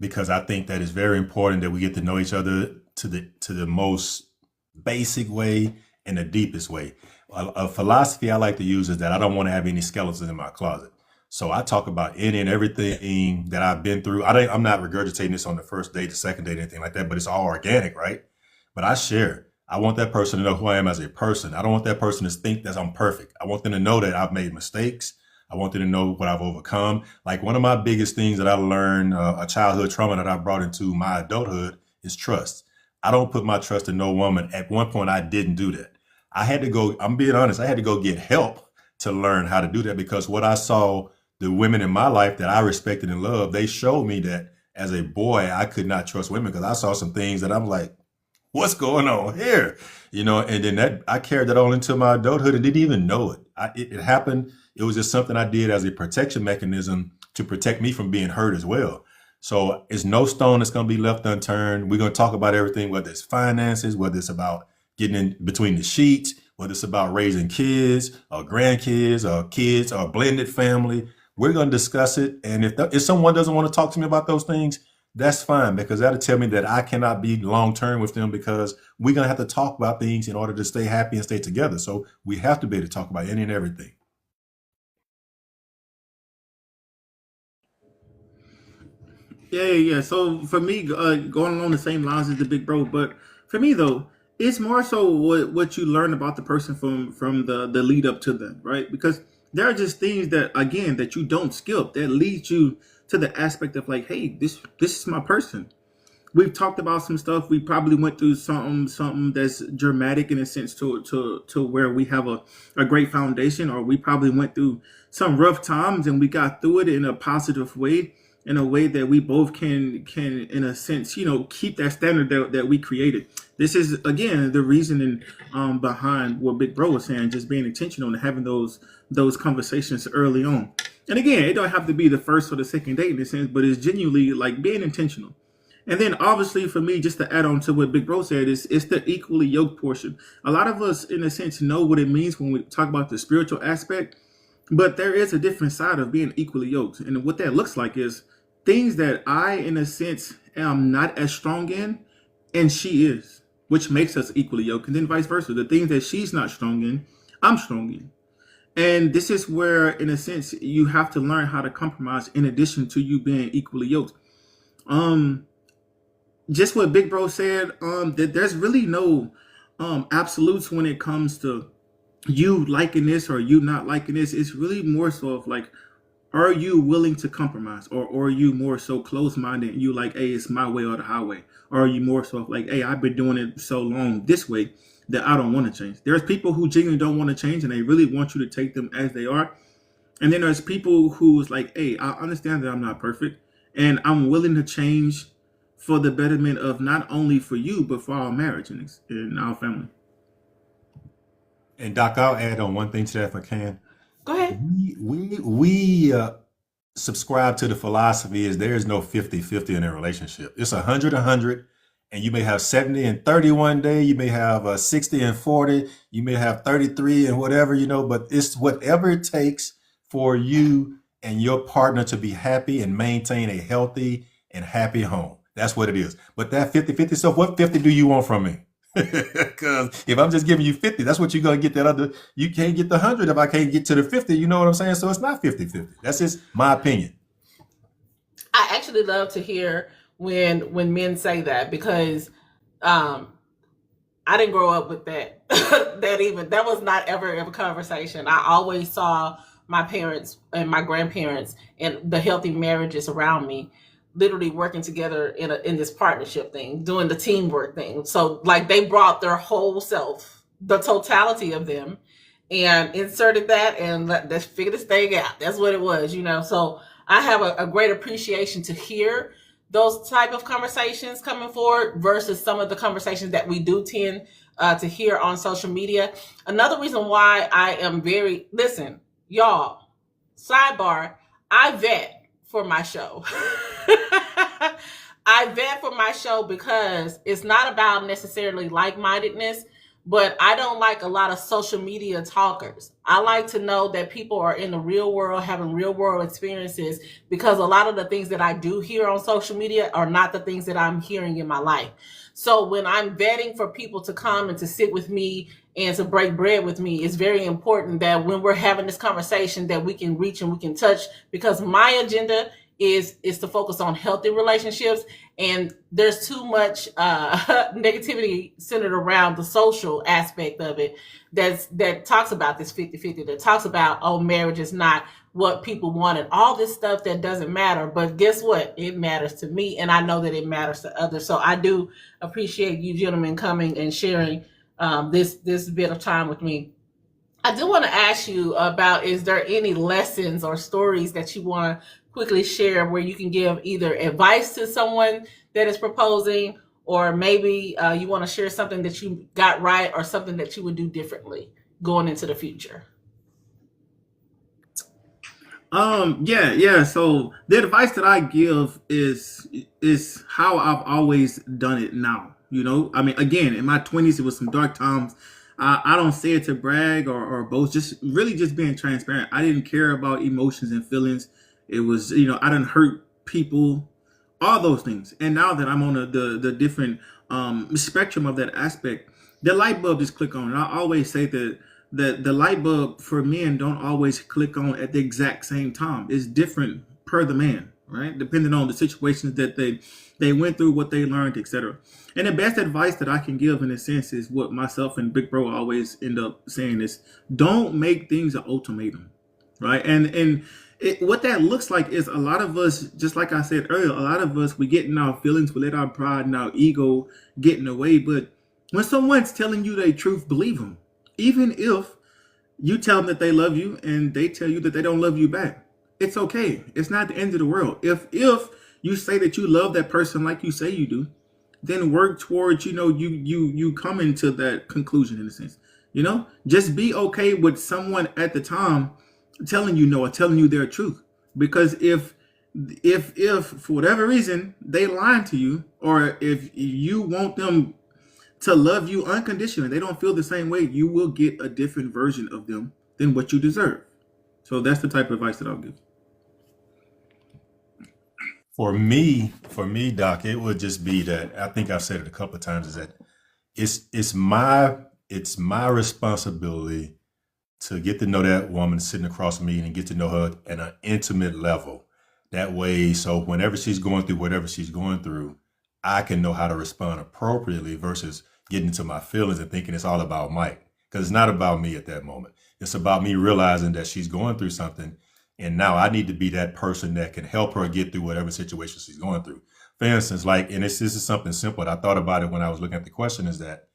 Because I think that it's very important that we get to know each other to the most basic way and the deepest way. A philosophy I like to use is that I don't want to have any skeletons in my closet. So I talk about any and everything that I've been through. I'm not regurgitating this on the first date, the second date, anything like that, but it's all organic, right? But I share. I want that person to know who I am as a person. I don't want that person to think that I'm perfect. I want them to know that I've made mistakes. I want them to know what I've overcome. Like one of my biggest things that I learned, a childhood trauma that I brought into my adulthood is trust. I don't put my trust in no woman. At one point, I didn't do that. I had to go, I'm being honest, I had to go get help to learn how to do that because what I saw, the women in my life that I respected and loved, they showed me that as a boy, I could not trust women because I saw some things that I'm like, what's going on here? And then I carried that on into my adulthood and didn't even know it. It happened. It was just something I did as a protection mechanism to protect me from being hurt as well. So it's no stone that's going to be left unturned. We're going to talk about everything, whether it's finances, whether it's about getting in between the sheets, whether it's about raising kids or grandkids or kids or a blended family. We're going to discuss it. And if someone doesn't want to talk to me about those things, that's fine because that'll tell me that I cannot be long-term with them because we're going to have to talk about things in order to stay happy and stay together. So we have to be able to talk about any and everything. Yeah. So for me, going along the same lines as the big bro, but for me though, it's more so what you learn about the person from the lead up to them, right? Because there are just things that again that you don't skip that leads you to the aspect of like, hey, this is my person. We've talked about some stuff. We probably went through something that's dramatic in a sense to where we have a great foundation, or we probably went through some rough times and we got through it in a positive way, in a way that we both can in a sense, keep that standard that we created. This is again the reasoning behind what Big Bro was saying, just being intentional and having those conversations early on. And again, it don't have to be the first or the second date in a sense, but it's genuinely like being intentional. And then obviously for me, just to add on to what Big Bro said, it's the equally yoked portion. A lot of us, in a sense, know what it means when we talk about the spiritual aspect, but there is a different side of being equally yoked. And what that looks like is things that I, in a sense, am not as strong in, and she is, which makes us equally yoked. And then vice versa. The things that she's not strong in, I'm strong in. And this is where, in a sense, you have to learn how to compromise in addition to you being equally yoked. Just what Big Bro said, that there's really no absolutes when it comes to you liking this or you not liking this. It's really more so of like, are you willing to compromise, or are you more so close-minded and you like, hey, it's my way or the highway? Or are you more so like, hey, I've been doing it so long this way that I don't want to change? There's people who genuinely don't want to change and they really want you to take them as they are. And then there's people who's like, hey, I understand that I'm not perfect and I'm willing to change for the betterment of not only for you, but for our marriage and our family. And Doc, I'll add on one thing to that if I can. Go ahead. We subscribe to the philosophy is there is no 50-50 in a relationship. It's 100-100, and you may have 70 and 30 one day, you may have 60 and 40, you may have 33 and whatever, but it's whatever it takes for you and your partner to be happy and maintain a healthy and happy home. That's what it is. But that 50-50 stuff, what 50 do you want from me? Because if I'm just giving you 50, that's what you're going to get. That other, you can't get the 100 if I can't get to the 50. You know what I'm saying? So it's not 50-50. That's just my opinion. I actually love to hear when men say that, because I didn't grow up with that. that was not ever a conversation. I always saw my parents and my grandparents and the healthy marriages around me literally working together in this partnership thing, doing the teamwork thing. So like they brought their whole self, the totality of them, and inserted that, and let's figure this thing out. That's what it was, So I have a great appreciation to hear those type of conversations coming forward versus some of the conversations that we do tend to hear on social media. Another reason why I am listen, y'all, sidebar, I vet for my show. I vet for my show because it's not about necessarily like-mindedness, but I don't like a lot of social media talkers. I like to know that people are in the real world, having real world experiences, because a lot of the things that I do hear on social media are not the things that I'm hearing in my life. So when I'm vetting for people to come and to sit with me and to break bread with me, it's very important that when we're having this conversation that we can reach and we can touch, because my agenda is to focus on healthy relationships, and there's too much negativity centered around the social aspect of it that talks about this 50-50, that talks about, oh, marriage is not what people want and all this stuff that doesn't matter. But guess what? It matters to me, and I know that it matters to others. So I do appreciate you gentlemen coming and sharing this bit of time with me. I do want to ask you about, is there any lessons or stories that you want to quickly share where you can give either advice to someone that is proposing, or maybe you want to share something that you got right or something that you would do differently going into the future? Yeah. So the advice that I give is how I've always done it now. I mean, again, in my 20s, it was some dark times. I don't say it to brag or boast, just being transparent. I didn't care about emotions and feelings. It was, I didn't hurt people, all those things. And now that I'm on the different spectrum of that aspect, the light bulb just click on. And I always say that the light bulb for men don't always click on at the exact same time. It's different per the man, right? Depending on the situations that they went through, what they learned, etc. And the best advice that I can give in a sense is what myself and Big Bro always end up saying is, don't make things an ultimatum, right? And what that looks like is a lot of us, just like I said earlier, a lot of us, we get in our feelings, we let our pride and our ego get in the way. But when someone's telling you their truth, believe them. Even if you tell them that they love you and they tell you that they don't love you back, it's okay. It's not the end of the world. If you say that you love that person like you say you do, then work towards, you coming to that conclusion in a sense. Just be okay with someone at the time telling you no or telling you their truth. Because if for whatever reason they lying to you, or if you want them to love you unconditionally, they don't feel the same way, you will get a different version of them than what you deserve. So that's the type of advice that I'll give. For me, Doc, it would just be that, I think I've said it a couple of times, is that it's my responsibility to get to know that woman sitting across from me and get to know her at an intimate level. That way, so whenever she's going through whatever she's going through, I can know how to respond appropriately versus, getting into my feelings and thinking it's all about Mike, because it's not about me at that moment. It's about me realizing that she's going through something, and now I need to be that person that can help her get through whatever situation she's going through. For instance, like, and this is something simple. I thought about it when I was looking at the question, is that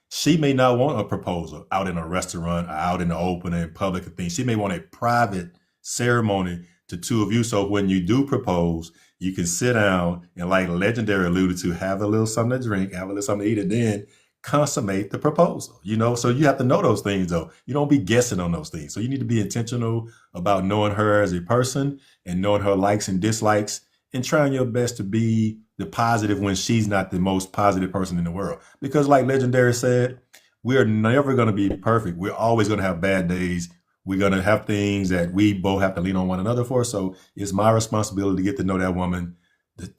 she may not want a proposal out in a restaurant or out in the open in public and things. She may want a private ceremony to two of you. So when you do propose, you can sit down and, like Legendary alluded to, have a little something to drink, have a little something to eat, and then consummate the proposal. So you have to know those things, though. You don't be guessing on those things. So you need to be intentional about knowing her as a person and knowing her likes and dislikes and trying your best to be the positive when she's not the most positive person in the world. Because like Legendary said, we're never going to be perfect. We're always going to have bad days. We're going to have things that we both have to lean on one another for. So it's my responsibility to get to know that woman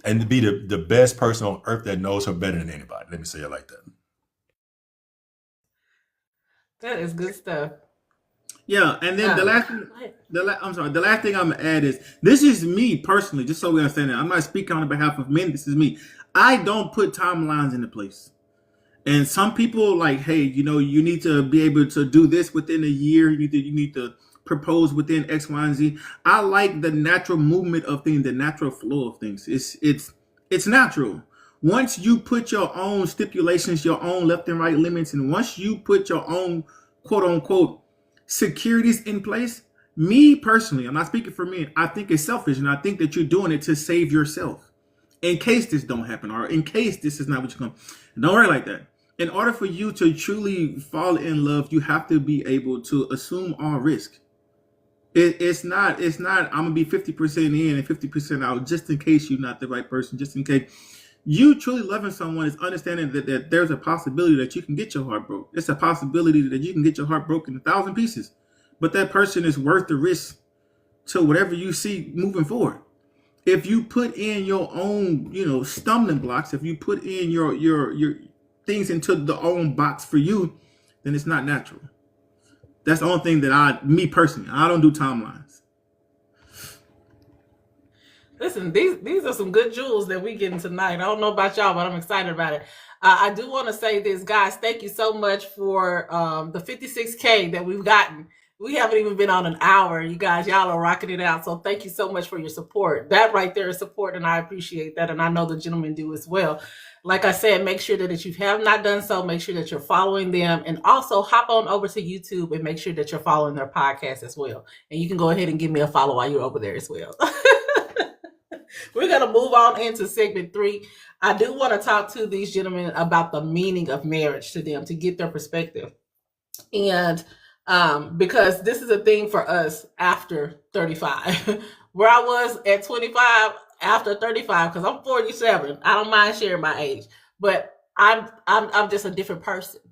and to be the best person on earth that knows her better than anybody. Let me say it like that. That is good stuff. Yeah, and then the last thing I'm gonna add is, this is me personally, just so we understand that. I'm not speaking on behalf of men. This is me. I don't put timelines into place. And some people like, hey, you need to be able to do this within a year. You need to propose within X, Y, and Z. I like the natural movement of things, the natural flow of things. It's natural. Once you put your own stipulations, your own left and right limits, and once you put your own quote unquote securities in place, me personally, I'm not speaking for me, I think it's selfish, and I think that you're doing it to save yourself in case this don't happen, or in case this is not what you're going. Don't worry like that. In order for you to truly fall in love, you have to be able to assume all risk. It's not I'm gonna be 50% in and 50% out just in case you're not the right person, just in case. You truly loving someone is understanding that there's a possibility that you can get your heart broke. It's a possibility that you can get your heart broken in 1,000 pieces. But that person is worth the risk to whatever you see moving forward. If you put in your own, stumbling blocks, if you put in your things into the own box for you, then it's not natural. That's the only thing that me personally, I don't do timelines. Listen, these are some good jewels that we getting tonight. I don't know about y'all, but I'm excited about it. I do want to say this, guys. Thank you so much for the 56K that we've gotten. We haven't even been on an hour, you guys. Y'all are rocking it out. So thank you so much for your support. That right there is support, and I appreciate that. And I know the gentlemen do as well. Like I said, make sure that if you have not done so, make sure that you're following them. And also hop on over to YouTube and make sure that you're following their podcast as well. And you can go ahead and give me a follow while you're over there as well. We're going to move on into segment 3. I do want to talk to these gentlemen about the meaning of marriage to them, to get their perspective. And because this is a thing for us after 35, where I was at 25, after 35, because I'm 47. I don't mind sharing my age, but I'm just a different person.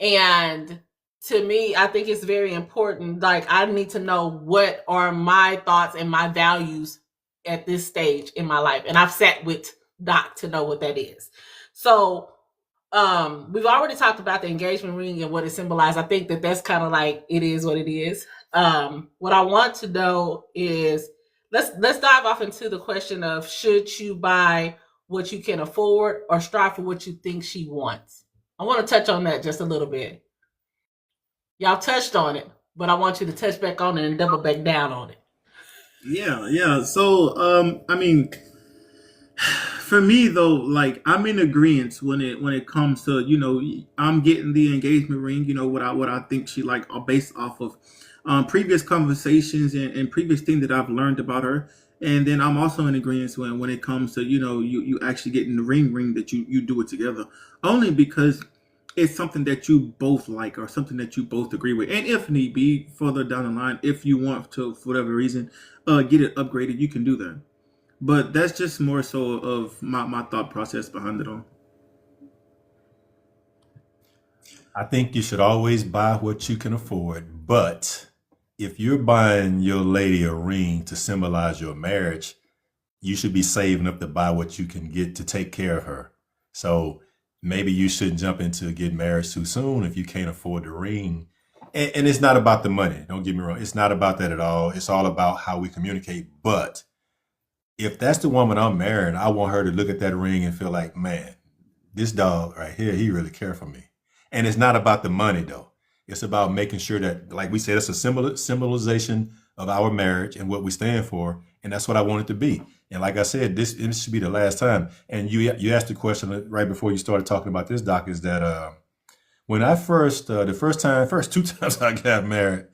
And to me, I think it's very important. Like, I need to know what are my thoughts and my values at this stage in my life. And I've sat with Doc to know what that is. So we've already talked about the engagement ring and what it symbolizes. I think that that's kind of like, it is what it is. What I want to know is, let's dive off into the question of, should you buy what you can afford or strive for what you think she wants? I want to touch on that just a little bit. Y'all touched on it, but I want you to touch back on it and double back down on it. Yeah. So, for me though, like, I'm in agreement when it comes to, I'm getting the engagement ring, what I think she like, based off of previous conversations and previous things that I've learned about her. And then I'm also in agreement when it comes to, you actually getting the ring that you do it together, only because it's something that you both like or something that you both agree with. And if need be, further down the line, if you want to, for whatever reason, get it upgraded, you can do that. But that's just more so of my thought process behind it all. I think you should always buy what you can afford. But if you're buying your lady a ring to symbolize your marriage, you should be saving up to buy what you can get to take care of her. So maybe you shouldn't jump into getting married too soon if you can't afford the ring. And it's not about the money. Don't get me wrong. It's not about that at all. It's all about how we communicate. But if that's the woman I'm marrying, I want her to look at that ring and feel like, man, this dog right here, he really care for me. And it's not about the money though. It's about making sure that, like we said, it's a symbolization of our marriage and what we stand for. And that's what I want it to be. And like I said, this should be the last time. And you asked the question right before you started talking about this, Doc, is that when I first, first two times I got married,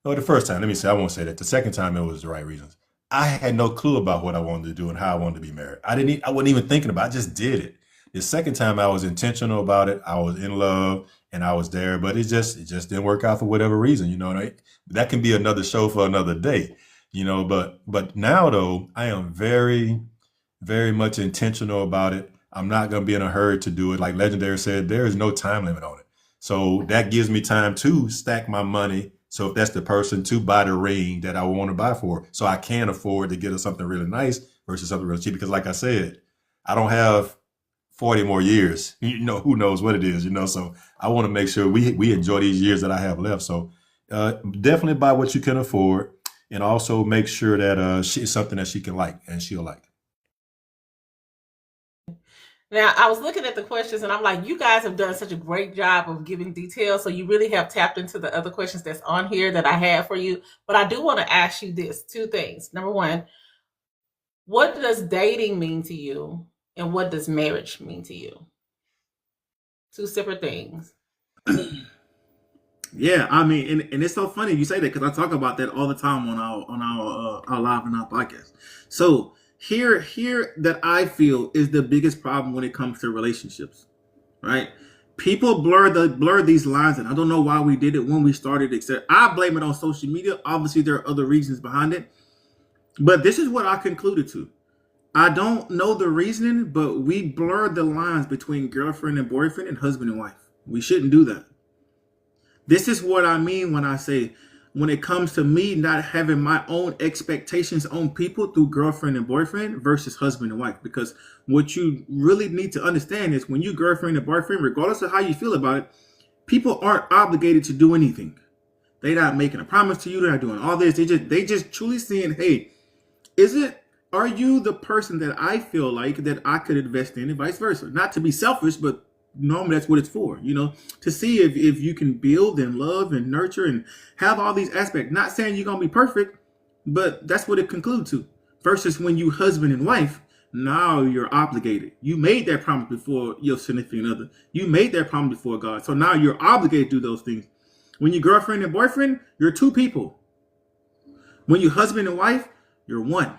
or the first time, let me say, I won't say that. The second time, it was the right reasons. I had no clue about what I wanted to do and how I wanted to be married. I wasn't even thinking about it. I just did it. The second time I was intentional about it. I was in love and I was there, but it just didn't work out for whatever reason, you know, right? That can be another show for another day, you know, but now though, I am very, very much intentional about it. I'm not going to be in a hurry to do it. Like Legendary said, there is no time limit on it. So that gives me time to stack my money. So if that's the person, to buy the ring that I want to buy for, so I can afford to get her something really nice versus something really cheap. Because like I said, I don't have 40 more years, you know, who knows what it is, you know, so I want to make sure we enjoy these years that I have left. So definitely buy what you can afford, and also make sure that it's something that she can like and she'll like. Now, I was looking at the questions and I'm like, you guys have done such a great job of giving details. So you really have tapped into the other questions that's on here that I have for you. But I do want to ask you two things. Number one, what does dating mean to you? And what does marriage mean to you? Two separate things. Yeah, I mean, and it's so funny you say that because I talk about that all the time on our live and our podcast. So here that I feel is the biggest problem when it comes to relationships, right? People blur these lines, and I don't know why we did it when we started. Except I blame it on social media. Obviously, there are other reasons behind it, but this is what I concluded to. I don't know the reasoning, but we blurred the lines between girlfriend and boyfriend and husband and wife. We shouldn't do that. This is what I mean when I say, when it comes to me not having my own expectations on people through girlfriend and boyfriend versus husband and wife. Because what you really need to understand is when you girlfriend and boyfriend, regardless of how you feel about it, people aren't obligated to do anything. They're not making a promise to you. They're not doing all this. They just truly saying, hey, are you the person that I feel like that I could invest in, and vice versa? Not to be selfish, but normally that's what it's for, you know, to see if you can build and love and nurture and have all these aspects. Not saying you're going to be perfect, but that's what it concludes to. Versus when you husband and wife, now you're obligated. You made that promise before your significant other. You made that promise before God. So now you're obligated to do those things. When you girlfriend and boyfriend, you're two people. When you husband and wife, you're one.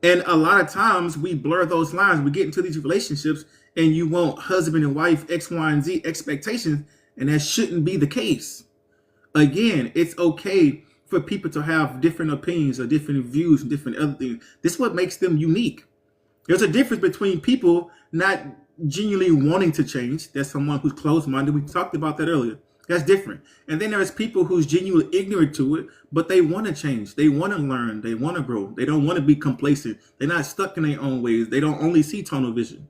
And a lot of times we blur those lines. We get into these relationships and you want husband and wife X, Y, and Z expectations, and that shouldn't be the case. Again, it's okay for people to have different opinions or different views and different other things. This is what makes them unique. There's a difference between people not genuinely wanting to change. That's someone who's closed-minded. We talked about that earlier. That's different. And then there's people who's genuinely ignorant to it, but they want to change. They want to learn. They want to grow. They don't want to be complacent. They're not stuck in their own ways. They don't only see tunnel vision.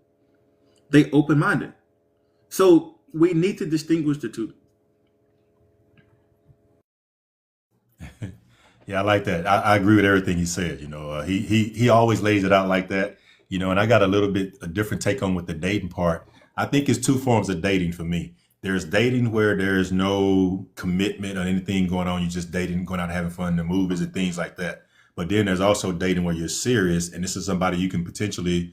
They open-minded. So we need to distinguish the two. Yeah, I like that. I agree with everything he said. You know, he always lays it out like that. You know, and I got a different take on with the dating part. I think it's two forms of dating for me. There's dating where there's no commitment or anything going on. You're just dating, going out and having fun in the movies and things like that. But then there's also dating where you're serious, and this is somebody you can potentially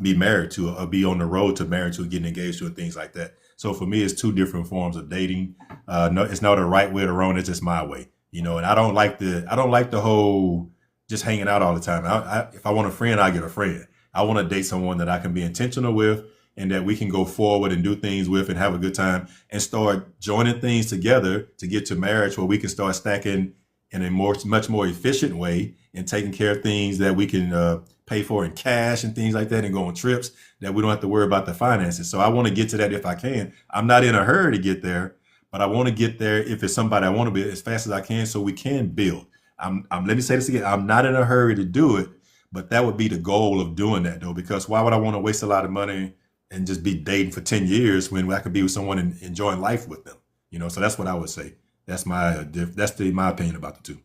be married to or be on the road to marriage to, getting engaged to, and things like that. So for me, it's two different forms of dating. No, it's not a right way or the wrong. It's just my way, you know. And I don't like the whole just hanging out all the time. If I want a friend, I get a friend. I want to date someone that I can be intentional with, and that we can go forward and do things with and have a good time and start joining things together to get to marriage, where we can start stacking in a much more efficient way and taking care of things that we can pay for in cash and things like that, and go on trips that we don't have to worry about the finances. So I want to get to that if I can. I'm not in a hurry to get there, but I want to get there if it's somebody I want to be, as fast as I can, so we can build. Let me say this again. I'm not in a hurry to do it, but that would be the goal of doing that though, because why would I want to waste a lot of money and just be dating for 10 years when I could be with someone and enjoying life with them, you know? So that's what I would say. That's my opinion about the two.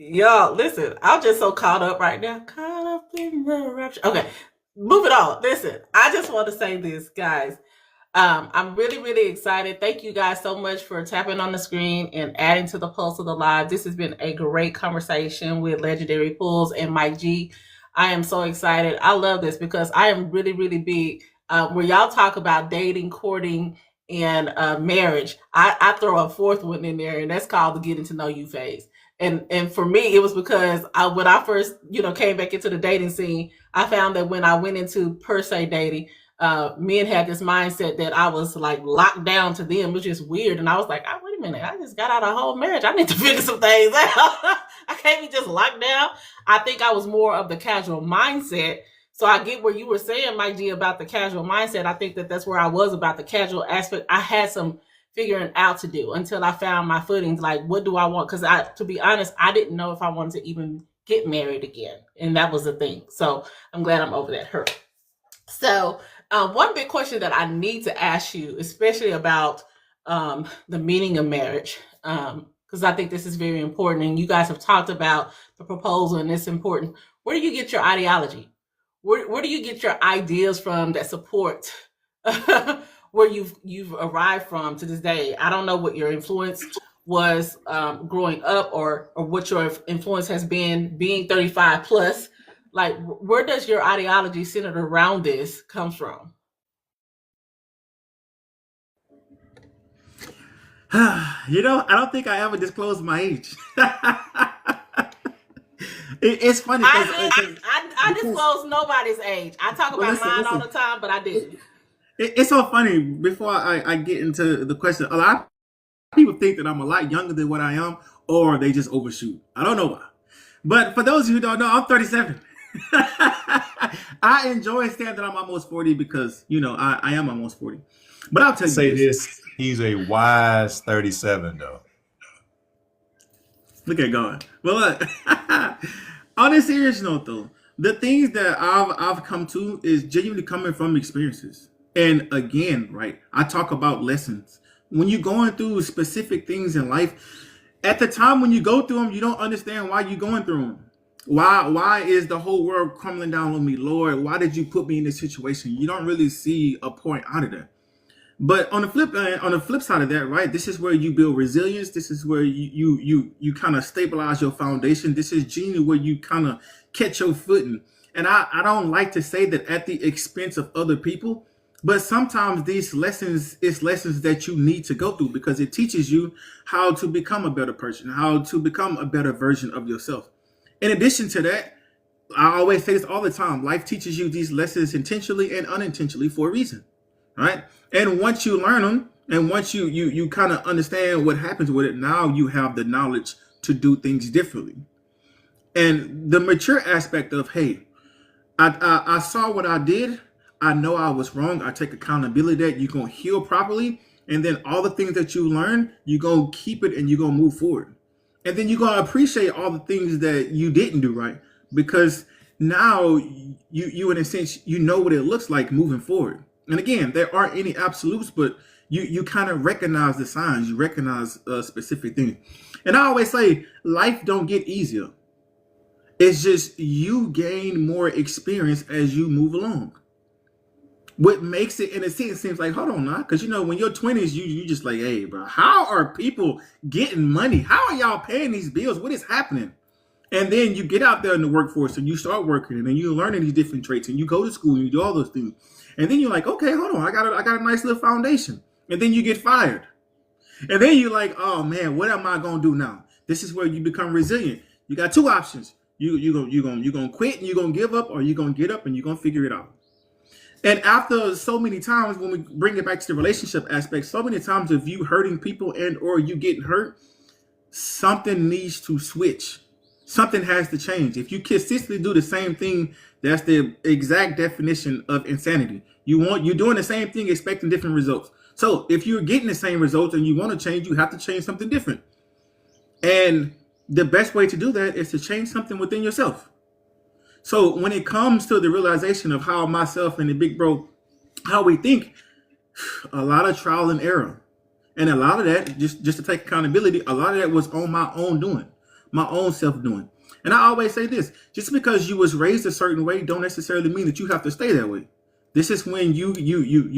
Y'all, listen, I'm just so caught up right now. Caught up in the rapture. Okay, moving on. Listen, I just want to say this, guys. I'm really, really excited. Thank you guys so much for tapping on the screen and adding to the pulse of the live. This has been a great conversation with Legendary Pools and Mike G. I am so excited. I love this because I am really, really big. Where y'all talk about dating, courting, and marriage, I throw a fourth one in there, and that's called the getting to know you phase. And for me, it was because when I first came back into the dating scene, I found that when I went into per se dating, men had this mindset that I was like locked down to them, which is weird. And I was like, oh, wait a minute, I just got out of a whole marriage. I need to figure some things out. I can't be just locked down. I think I was more of the casual mindset. So I get where you were saying, Mike G, about the casual mindset. I think that that's where I was about the casual aspect. I had some figuring out to do until I found my footings. Like, what do I want? Because to be honest, I didn't know if I wanted to even get married again. And that was the thing. So I'm glad I'm over that hurt. So one big question that I need to ask you, especially about the meaning of marriage, because I think this is very important. And you guys have talked about the proposal, and it's important. Where do you get your ideology? Where do you get your ideas from that support where you've arrived from to this day? I don't know what your influence was growing up, or what your influence has been being 35 plus. Like, where does your ideology centered around this come from? I don't think I ever disclosed my age. It's funny because I disclose nobody's age. I talk about mine all the time, but I didn't. It's so funny. Before I get into the question, a lot of people think that I'm a lot younger than what I am, or they just overshoot. I don't know why. But for those of you who don't know, I'm 37. I enjoy saying that I'm almost 40 because, I am almost 40. But I'll tell you Say this. He's a wise 37, though. Look at God. But look, on a serious note, though, the things that I've come to is genuinely coming from experiences. And again, right, I talk about lessons. When you're going through specific things in life, at the time when you go through them, you don't understand why you're going through them. Why is the whole world crumbling down on me, Lord? Why did you put me in this situation? You don't really see a point out of that. But on the flip side of that, right, this is where you build resilience. This is where you kind of stabilize your foundation. This is genuinely where you kind of catch your footing. And I don't like to say that at the expense of other people, but sometimes these lessons is lessons that you need to go through because it teaches you how to become a better person, how to become a better version of yourself. In addition to that, I always say this all the time, life teaches you these lessons intentionally and unintentionally for a reason, right? And once you learn them, and once you kind of understand what happens with it, now you have the knowledge to do things differently. And the mature aspect of, hey, I saw what I did. I know I was wrong. I take accountability that you're going to heal properly. And then all the things that you learn, you're going to keep it and you're going to move forward. And then you're going to appreciate all the things that you didn't do right. Because now you in a sense, you know what it looks like moving forward. And again, there aren't any absolutes, but you kind of recognize the signs. You recognize specific things. And I always say, life don't get easier. It's just you gain more experience as you move along. What makes it, in a sense, seems like, hold on now, because when you're 20s, you just like, hey, bro, how are people getting money? How are y'all paying these bills? What is happening? And then you get out there in the workforce and you start working, and then you're learning these different traits, and you go to school and you do all those things. And then you're like, okay, hold on, I got a nice little foundation. And then you get fired. And then you're like, oh man, what am I gonna do now? This is where you become resilient. You got two options. You're gonna quit and you're gonna give up, or you're gonna get up and you're gonna figure it out. And after so many times, when we bring it back to the relationship aspect, so many times of you hurting people and or you getting hurt, something needs to switch. Something has to change. If you consistently do the same thing, that's the exact definition of insanity. You're doing the same thing, expecting different results. So if you're getting the same results and you want to change, you have to change something different. And the best way to do that is to change something within yourself. So when it comes to the realization of how myself and the big bro, how we think, a lot of trial and error. And a lot of that, just to take accountability, a lot of that was on my own doing. my own self doing. And I always say this: just because you was raised a certain way, don't necessarily mean that you have to stay that way. This is when you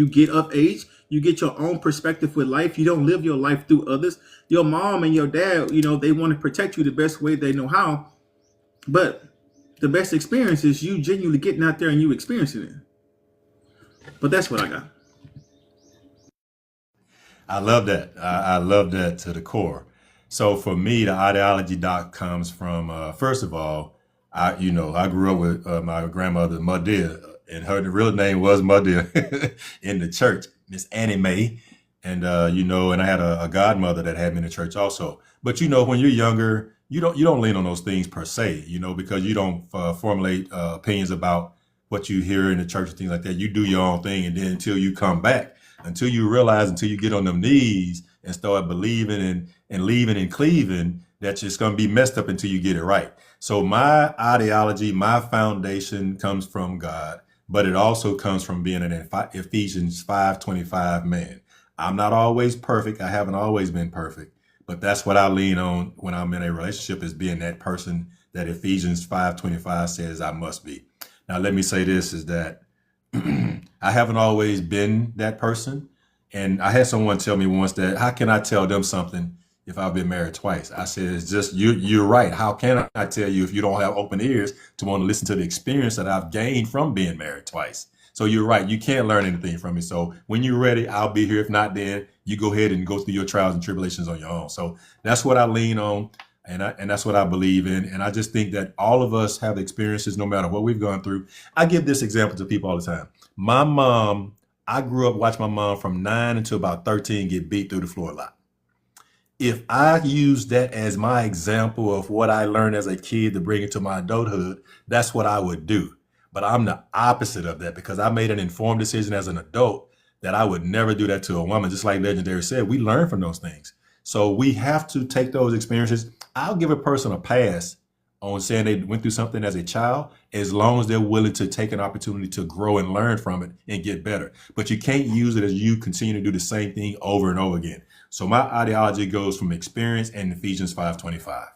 get of age, you get your own perspective with life. You don't live your life through others. Your mom and your dad, they want to protect you the best way they know how. But the best experience is you genuinely getting out there and you experiencing it. But that's what I got. I love that. I love that to the core. So for me, the ideology, Doc, comes from first of all, I grew up with my grandmother, Madia, and her real name was Madia in the church, Miss Annie Mae, and and I had a godmother that had me in the church also. But when you're younger, you don't lean on those things per se, because you don't formulate opinions about what you hear in the church and things like that. You do your own thing, and then until you come back, until you get on them knees and start believing and leaving and cleaving, that's just going to be messed up until you get it right. So my ideology, my foundation comes from God, but it also comes from being an Ephesians 5:25 man. I'm not always perfect. I haven't always been perfect, but that's what I lean on when I'm in a relationship, is being that person that Ephesians 5:25 says I must be. Now, let me say this, is that I haven't always been that person. And I had someone tell me once that, how can I tell them something if I've been married twice? I said, it's just, you're right. How can I tell you if you don't have open ears to want to listen to the experience that I've gained from being married twice? So you're right. You can't learn anything from me. So when you're ready, I'll be here. If not, then you go ahead and go through your trials and tribulations on your own. So that's what I lean on. And that's what I believe in. And I just think that all of us have experiences, no matter what we've gone through. I give this example to people all the time. My mom, I grew up watching my mom from 9 until about 13 get beat through the floor a lot. If I use that as my example of what I learned as a kid to bring it to my adulthood, that's what I would do. But I'm the opposite of that, because I made an informed decision as an adult that I would never do that to a woman. Just like Legendary said, we learn from those things. So we have to take those experiences. I'll give a person a pass on saying they went through something as a child, as long as they're willing to take an opportunity to grow and learn from it and get better. But you can't use it as you continue to do the same thing over and over again. So my ideology goes from experience and Ephesians 5:25.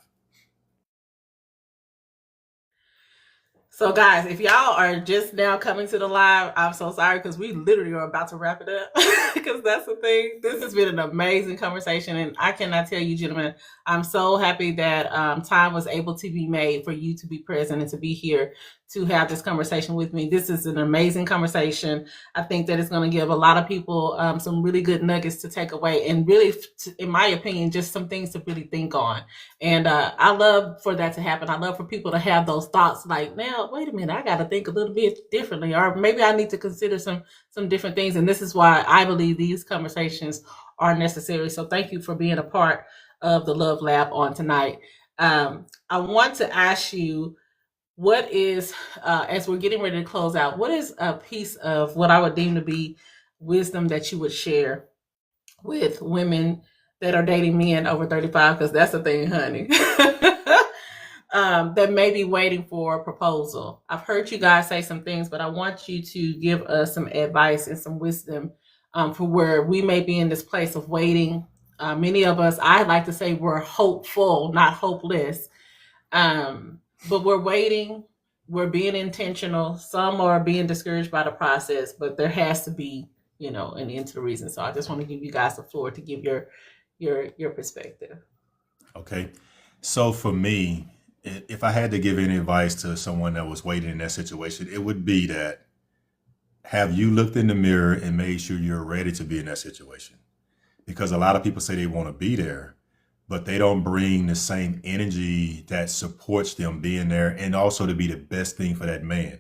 So guys, if y'all are just now coming to the live, I'm so sorry, because we literally are about to wrap it up, because that's the thing. This has been an amazing conversation, and I cannot tell you, gentlemen, I'm so happy that time was able to be made for you to be present and to be here to have this conversation with me. This is an amazing conversation. I think that it's going to give a lot of people some really good nuggets to take away, and really, in my opinion, just some things to really think on. And I love for that to happen. I love for people to have those thoughts like, now, wait a minute, I got to think a little bit differently, or maybe I need to consider some different things. And this is why I believe these conversations are necessary. So thank you for being a part of the Love Lab on tonight. I want to ask you, what is, as we're getting ready to close out, what is a piece of what I would deem to be wisdom that you would share with women that are dating men over 35? Because that's the thing, honey. That may be waiting for a proposal. I've heard you guys say some things, but I want you to give us some advice and some wisdom for where we may be in this place of waiting. Many of us, I like to say, we're hopeful, not hopeless. But we're waiting, we're being intentional. Some are being discouraged by the process, but there has to be, an end to the reason. So I just want to give you guys the floor to give your perspective. Okay. So for me, if I had to give any advice to someone that was waiting in that situation, it would be that, have you looked in the mirror and made sure you're ready to be in that situation? Because a lot of people say they want to be there, but they don't bring the same energy that supports them being there, and also to be the best thing for that man.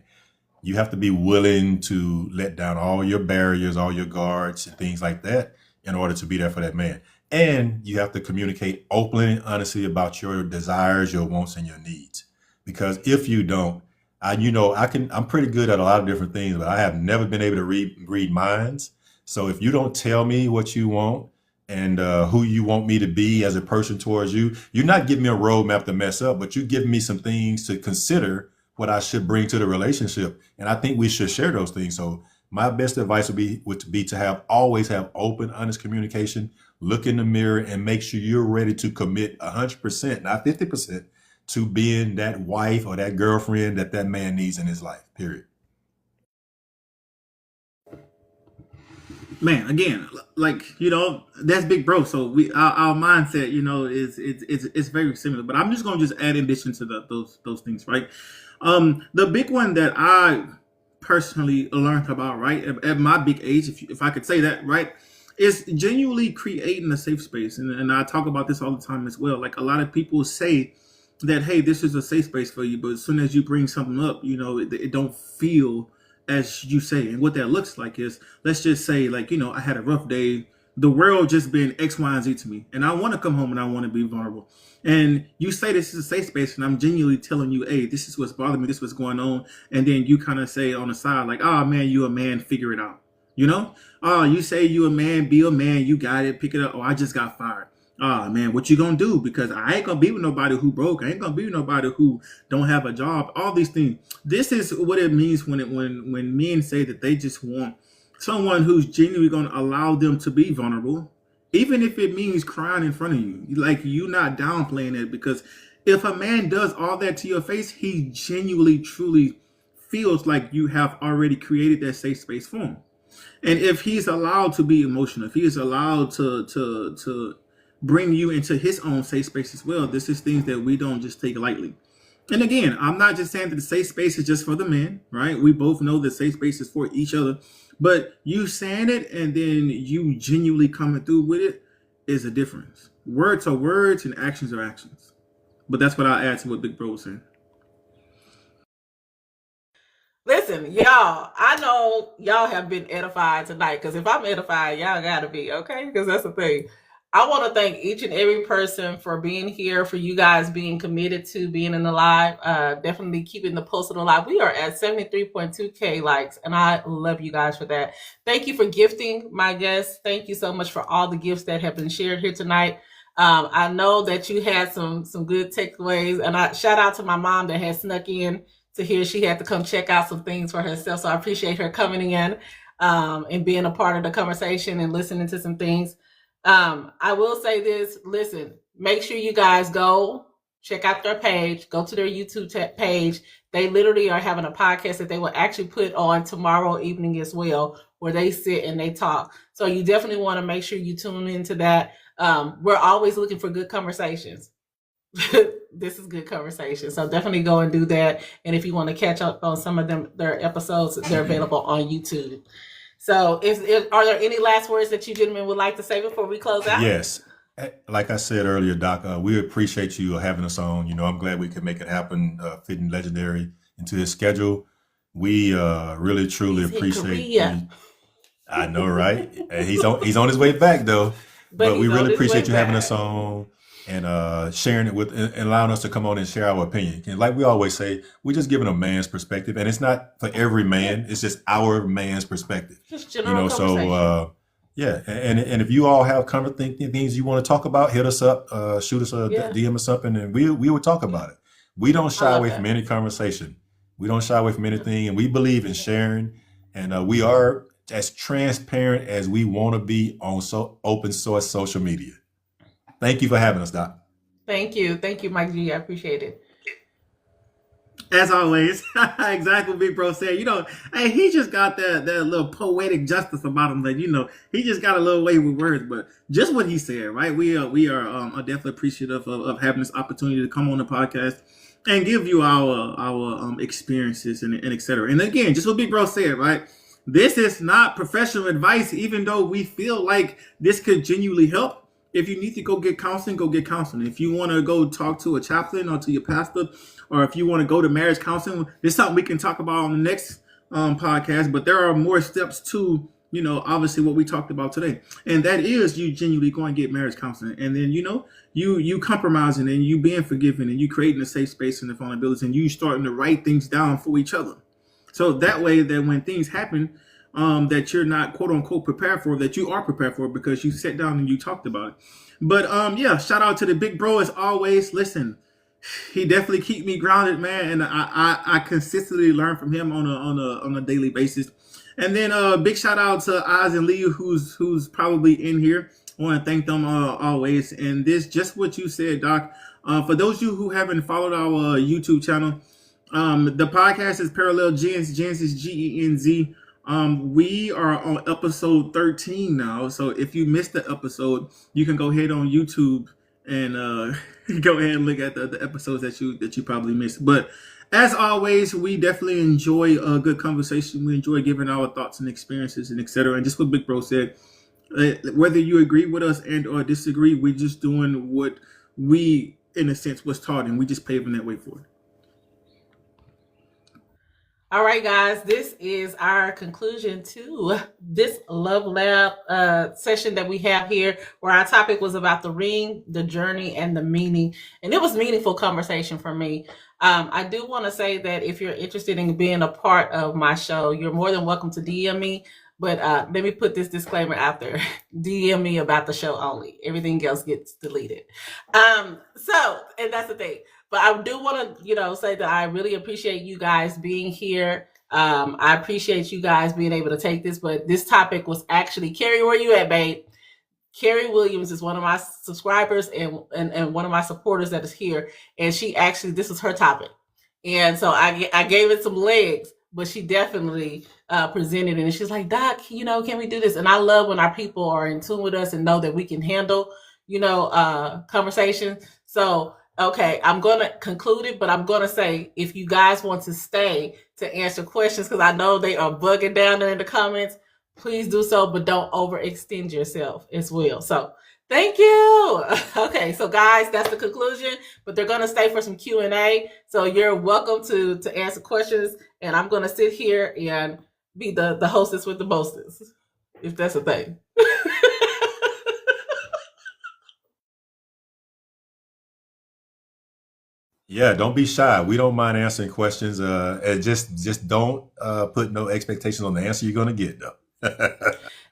You have to be willing to let down all your barriers, all your guards and things like that in order to be there for that man. And you have to communicate openly and honestly about your desires, your wants, and your needs. Because if you don't, I'm pretty good at a lot of different things, but I have never been able to read minds. So if you don't tell me what you want and who you want me to be as a person towards you, you're not giving me a roadmap to mess up, but you're giving me some things to consider what I should bring to the relationship. And I think we should share those things. So my best advice would be to always have open, honest communication look in the mirror and make sure you're ready to commit 100%, not 50%, to being that wife or that girlfriend that man needs in his life, period. Man, again, like, you know, that's big bro. So our mindset, you know, is it's very similar. But I'm just gonna just add addition to those things, right? The big one that I personally learned about, right, at my big age, if I could say that, right, is genuinely creating a safe space. And I talk about this all the time as well. Like, a lot of people say that, hey, this is a safe space for you, but as soon as you bring something up, you know, it don't feel as you say. And what that looks like is, let's just say, like, you know, I had a rough day. The world just been X, Y, and Z to me. And I want to come home and I want to be vulnerable. And you say this is a safe space, and I'm genuinely telling you, hey, this is what's bothering me, this is what's going on. And then you kind of say on the side, like, oh man, you a man, figure it out. You know? Oh, you say you a man, be a man, you got it, pick it up. Oh, I just got fired. Oh man, what you gonna do? Because I ain't gonna be with nobody who broke. I ain't gonna be with nobody who don't have a job. All these things. This is what it means when men say that they just want someone who's genuinely gonna allow them to be vulnerable, even if it means crying in front of you. Like, you not downplaying it, because if a man does all that to your face, he genuinely, truly feels like you have already created that safe space for him. And if he's allowed to be emotional, if he is allowed to bring you into his own safe space as well, this is things that we don't just take lightly. And again, I'm not just saying that the safe space is just for the men, right? We both know that safe space is for each other, but you saying it and then you genuinely coming through with it is a difference. Words are words and actions are actions. But that's what I add to what Big Bro was saying. Listen, y'all, I know y'all have been edified tonight, because if I'm edified, y'all gotta be, okay? Because that's the thing. I want to thank each and every person for being here, for you guys being committed to being in the live, definitely keeping the posted alive. We are at 73.2K likes, and I love you guys for that. Thank you for gifting my guests. Thank you so much for all the gifts that have been shared here tonight. I know that you had some good takeaways, and I shout out to my mom that had snuck in to hear she had to come check out some things for herself. So I appreciate her coming in and being a part of the conversation and listening to some things. I will say this, listen, make sure you guys go check out their page, go to their YouTube page. They literally are having a podcast that they will actually put on tomorrow evening as well, where they sit and they talk. So you definitely want to make sure you tune into that. We're always looking for good conversations. This is good conversation. So definitely go and do that. And if you want to catch up on some of their episodes, they're available on YouTube. So are there any last words that you gentlemen would like to say before we close out? Yes. Like I said earlier, Doc, we appreciate you having us on. You know, I'm glad we could make it happen, fitting Legendary into his schedule. We really, truly appreciate you. I know, right? He's on his way back, though. But we really appreciate you having us on and sharing it with and allowing us to come on and share our opinion. And like we always say, we're just giving a man's perspective, and it's not for every man. It's just our man's perspective. Just general conversation. So yeah. And if you all have things you want to talk about, hit us up, shoot us a DM or something, and we will talk about it. We don't shy away from any conversation. We don't shy away from anything, and we believe in sharing. And we are as transparent as we want to be on open source social media. Thank you for having us, Doc. Thank you, Mike G. I appreciate it. As always, exactly what Big Bro said. You know, hey, he just got that little poetic justice about him. That, you know, he just got a little way with words. But just what he said, right? We are definitely appreciative of having this opportunity to come on the podcast and give you our experiences and et cetera. And again, just what Big Bro said, right? This is not professional advice, even though we feel like this could genuinely help. If you need to go get counseling, go get counseling. If you want to go talk to a chaplain or to your pastor, or if you want to go to marriage counseling, it's something we can talk about on the next podcast. But there are more steps to, you know, obviously what we talked about today. And that is you genuinely going to get marriage counseling. And then, you know, you compromising and you being forgiving and you creating a safe space and the vulnerability and you starting to write things down for each other. So that way that when things happen, that you're not quote unquote prepared for, that you are prepared for because you sat down and you talked about it. But yeah, shout out to the Big Bro as always. Listen, he definitely keep me grounded, man, and I consistently learn from him on a daily basis. And then big shout out to Oz and Lee, who's probably in here. I want to thank them always. And this, just what you said, Doc. For those of you who haven't followed our YouTube channel, the podcast is Parallel Gens. Gens is GENZ. We are on episode 13 now. So if you missed the episode, you can go ahead on YouTube and go ahead and look at the episodes that you probably missed. But as always, we definitely enjoy a good conversation. We enjoy giving our thoughts and experiences and etc. And just what Big Bro said, whether you agree with us and or disagree, we're just doing what we, in a sense, was taught, and we just paving that way for it. All right, guys, this is our conclusion to this Love Lab session that we have here, where our topic was about the ring, the journey, and the meaning. And it was meaningful conversation for me. I do want to say that if you're interested in being a part of my show, you're more than welcome to DM me. But let me put this disclaimer out there. DM me about the show only. Everything else gets deleted. And that's the thing. But I do want to, say that I really appreciate you guys being here. I appreciate you guys being able to take this. But this topic was actually, Carrie, where you at, babe? Carrie Williams is one of my subscribers and one of my supporters that is here. And she actually, this is her topic. And so I gave it some legs, but she definitely presented it. And she's like, Doc, can we do this? And I love when our people are in tune with us and know that we can handle, conversation. So, okay, I'm going to conclude it, but I'm going to say, if you guys want to stay to answer questions, because I know they are bugging down there in the comments, please do so, but don't overextend yourself as well. So thank you. Okay, so guys, that's the conclusion, but they're going to stay for some Q&A. So you're welcome to answer questions, and I'm going to sit here and be the hostess with the mostest, if that's a thing. Yeah, don't be shy. We don't mind answering questions. And just don't put no expectations on the answer you're going to get, though.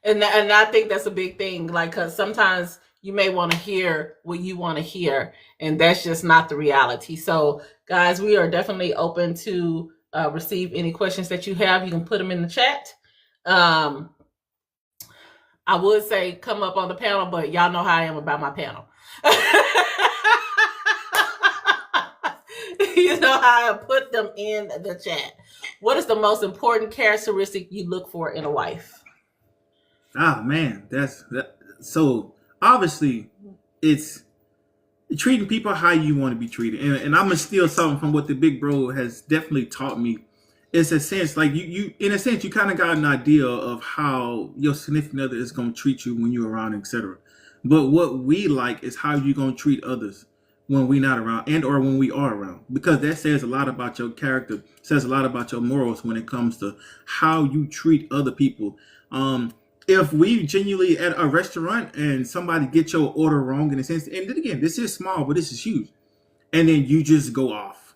And I think that's a big thing, because sometimes you may want to hear what you want to hear, and that's just not the reality. So, guys, we are definitely open to receive any questions that you have. You can put them in the chat. I would say come up on the panel, but y'all know how I am about my panel. You know how I put them in the chat. What is the most important characteristic you look for in a wife? Man, so obviously it's treating people how you want to be treated. And I'm gonna steal something from what the Big Bro has definitely taught me. It's a sense like you in a sense you kind of got an idea of how your significant other is gonna treat you when you're around, etc. But what we like is how you're gonna treat others when we're not around and or when we are around, because that says a lot about your character, says a lot about your morals when it comes to how you treat other people. If we genuinely at a restaurant and somebody get your order wrong in a sense, and then again, this is small, but this is huge, and then you just go off,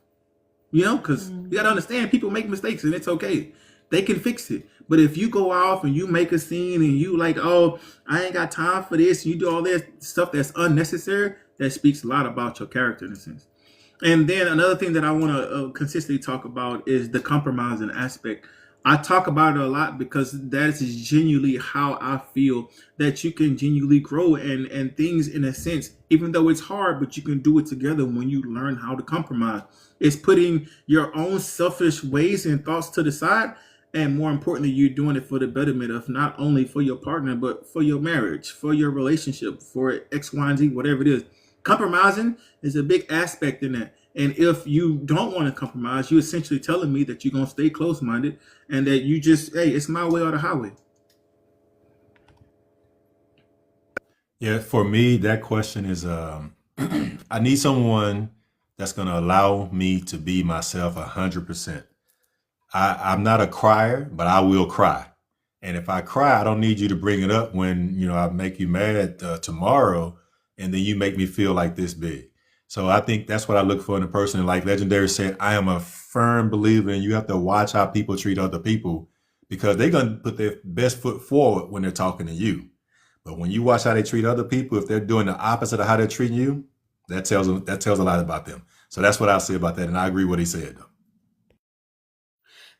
because you got to understand people make mistakes and it's okay. They can fix it. But if you go off and you make a scene and you like, oh, I ain't got time for this, you do all this stuff that's unnecessary, that speaks a lot about your character in a sense. And then another thing that I want to consistently talk about is the compromising aspect. I talk about it a lot because that is genuinely how I feel that you can genuinely grow and things in a sense, even though it's hard, but you can do it together when you learn how to compromise. It's putting your own selfish ways and thoughts to the side. And more importantly, you're doing it for the betterment of not only for your partner, but for your marriage, for your relationship, for X, Y, and Z, whatever it is. Compromising is a big aspect in that. And if you don't want to compromise, you're essentially telling me that you're going to stay close-minded and that you just, hey, it's my way or the highway. Yeah, for me, that question is, I need someone that's going to allow me to be myself 100%. I'm not a crier, but I will cry. And if I cry, I don't need you to bring it up when, I make you mad tomorrow, and then you make me feel like this big. So I think that's what I look for in a person. Like Legendary said, I am a firm believer in you have to watch how people treat other people, because they're going to put their best foot forward when they're talking to you. But when you watch how they treat other people, if they're doing the opposite of how they're treating you, that tells a lot about them. So that's what I say about that. And I agree with what he said, though.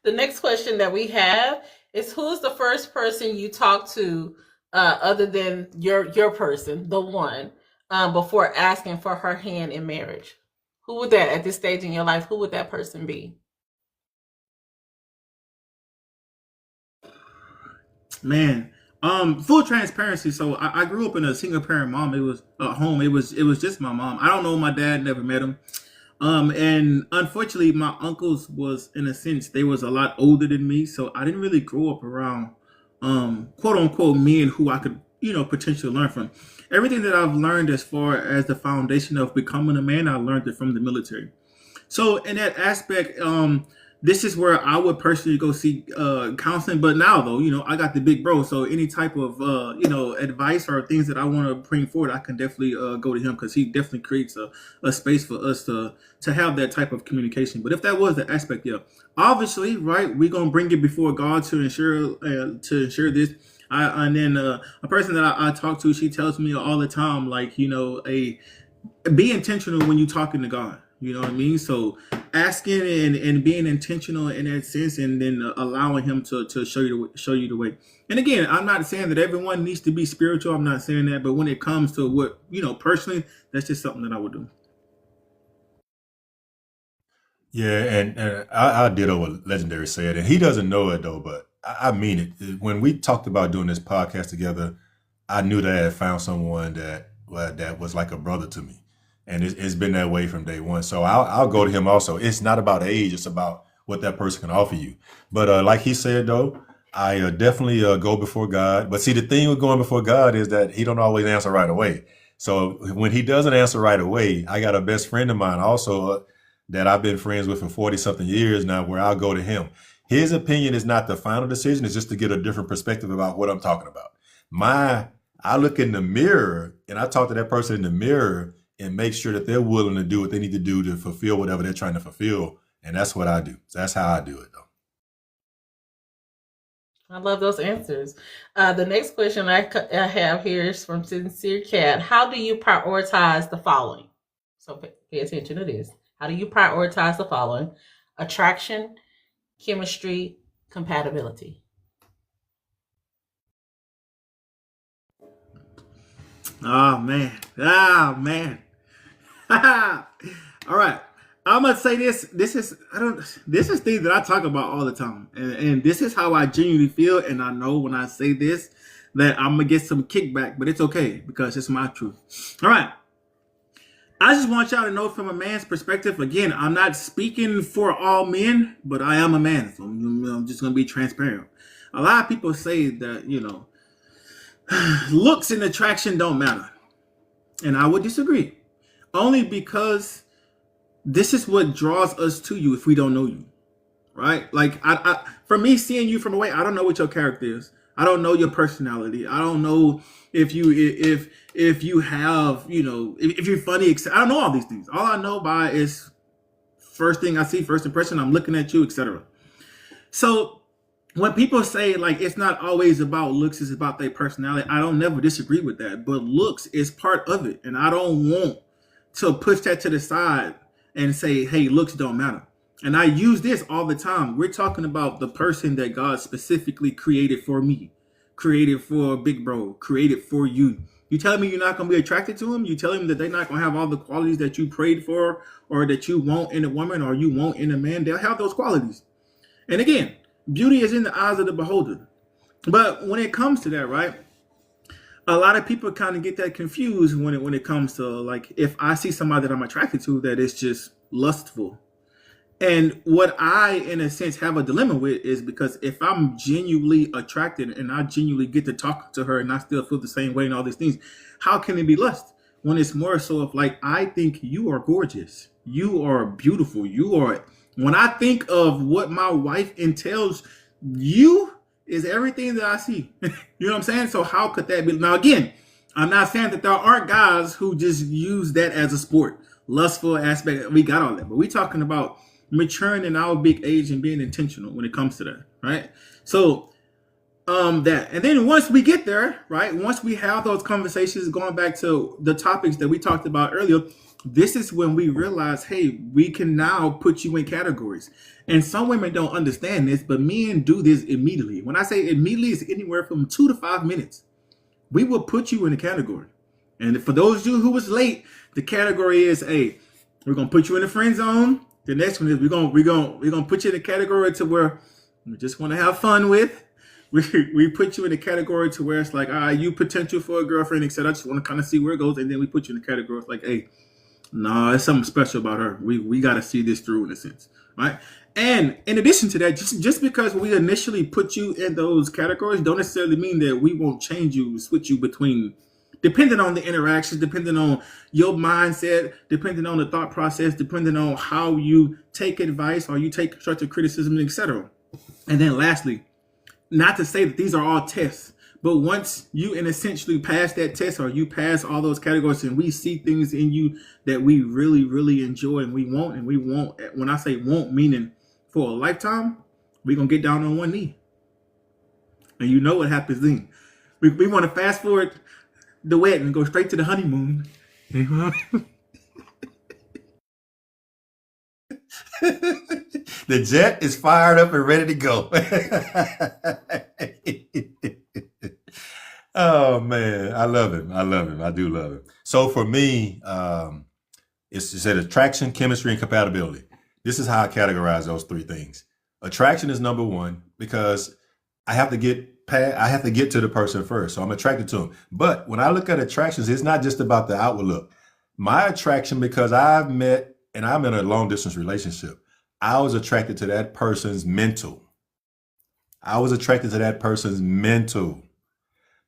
The next question that we have is, who's the first person you talked to other than your person, the one, before asking for her hand in marriage? Who would that, at this stage in your life, who would that person be? Man, full transparency. So I grew up in a single parent mom. It was a home. It was just my mom. I don't know my dad. Never met him. And unfortunately, my uncles was, in a sense, they was a lot older than me, so I didn't really grow up around, quote unquote, men who I could, potentially learn from. Everything that I've learned as far as the foundation of becoming a man, I learned it from the military. So in that aspect, this is where I would personally go seek counseling. But now, though, I got the big bro, so any type of advice or things that I want to bring forward, I can definitely go to him, because he definitely creates a space for us to have that type of communication. But if that was the aspect, yeah, obviously, right, we're gonna bring it before God to ensure this. And then a person that I talk to, she tells me all the time, like, be intentional when you're talking to God. You know what I mean? So asking and being intentional in that sense, and then allowing him to show you the way. And again, I'm not saying that everyone needs to be spiritual. I'm not saying that. But when it comes to what, personally, that's just something that I would do. Yeah, and I ditto what Legendary said, and he doesn't know it though, but I mean it. When we talked about doing this podcast together, I knew that I had found someone that was like a brother to me, and it's been that way from day one. So I'll go to him also. It's not about age; it's about what that person can offer you. But like he said though, I definitely go before God. But see, the thing with going before God is that He don't always answer right away. So when He doesn't answer right away, I got a best friend of mine also. That I've been friends with for 40 something years now, where I'll go to him. His opinion is not the final decision. It's just to get a different perspective about what I'm talking about. I look in the mirror and I talk to that person in the mirror and make sure that they're willing to do what they need to do to fulfill whatever they're trying to fulfill. And that's what I do. That's how I do it though. I love those answers. The next question I have here is from Sincere Cat. How do you prioritize the following? So pay attention to this. How do you prioritize the following? Attraction, chemistry, compatibility. Oh man. All right. I'm gonna say this. This is things that I talk about all the time, and this is how I genuinely feel. And I know when I say this that I'm gonna get some kickback, but it's okay because it's my truth. All right. I just want y'all to know from a man's perspective. Again, I'm not speaking for all men, but I am a man, so I'm just gonna be transparent. A lot of people say that looks and attraction don't matter, and I would disagree. Only because this is what draws us to you if we don't know you, right? Like for me, seeing you from away, I don't know what your character is. I don't know your personality. I don't know if you have if you're funny. I don't know all these things. All I know by is first thing I see, first impression. I'm looking at you, etc. So when people say like it's not always about looks, it's about their personality, I don't never disagree with that. But looks is part of it, and I don't want to push that to the side and say, hey, looks don't matter. And I use this all the time. We're talking about the person that God specifically created for me, created for Big Bro, created for you. You telling me you're not going to be attracted to him? You telling me that they're not going to have all the qualities that you prayed for or that you want in a woman or you want in a man? They'll have those qualities. And again, beauty is in the eyes of the beholder. But when it comes to that, right, a lot of people kind of get that confused when it comes to like if I see somebody that I'm attracted to that is just lustful. And what I, in a sense, have a dilemma with is because if I'm genuinely attracted and I genuinely get to talk to her and I still feel the same way and all these things, how can it be lust? When it's more so of like, I think you are gorgeous. You are beautiful. When I think of what my wife entails, you is everything that I see. You know what I'm saying? So how could that be? Now, again, I'm not saying that there aren't guys who just use that as a sport. Lustful aspect, we got all that. But we're talking about maturing in our big age and being intentional when it comes to that, right? So that, and then once we get there, right, once we have those conversations, going back to the topics that we talked about earlier, this is when we realize, hey, we can now put you in categories. And some women don't understand this, but men do this immediately. When I say immediately, it's anywhere from 2 to 5 minutes. we will put you in a category. And for those of you who was late, the category is we're gonna put you in the friend zone. The next one is we're gonna put you in a category to where we just want to have fun with. We put you in a category to where it's like, you potential for a girlfriend, etc. I just want to kind of see where it goes, and then we put you in a category. It's like, hey, no, there's something special about her. We got to see this through in a sense, right? And in addition to that, just because we initially put you in those categories, don't necessarily mean that we won't change you, switch you between, depending on the interactions, depending on your mindset, depending on the thought process, depending on how you take advice or you take constructive criticism, etc. And then lastly, not to say that these are all tests, but once you essentially pass that test or you pass all those categories and we see things in you that we really, really enjoy and we want, when I say want, meaning for a lifetime, we're going to get down on one knee. And you know what happens then. We want to fast forward the wedding and go straight to the honeymoon. The jet is fired up and ready to go. Oh man, I love him. I do love him. So for me, it's said attraction, chemistry, and compatibility. This is how I categorize those three things. Attraction is number one because I have to get to the person first, so I'm attracted to them. But when I look at attractions, it's not just about the outward look. My attraction, because I've met and I'm in a long distance relationship, I was attracted to that person's mental.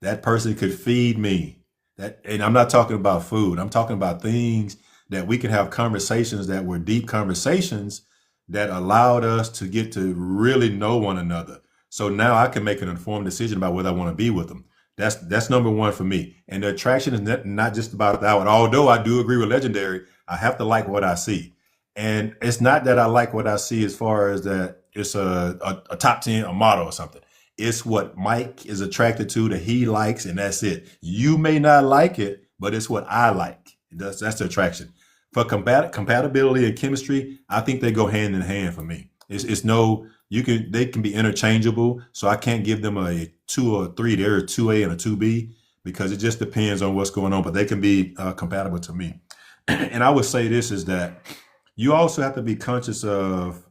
That person could feed me. And I'm not talking about food. I'm talking about things that we can have conversations that were deep conversations that allowed us to get to really know one another. So now I can make an informed decision about whether I want to be with them. That's number one for me. And the attraction is not just about that one. Although I do agree with Legendary, I have to like what I see. And it's not that I like what I see as far as that it's a top 10, a model or something. It's what Mike is attracted to, that he likes, and that's it. You may not like it, but it's what I like. That's the attraction. For compatibility and chemistry, I think they go hand in hand for me. They can be interchangeable. So I can't give them a 2 or 3. They're a 2A and a 2B because it just depends on what's going on, but they can be compatible to me. And I would say this is that you also have to be conscious of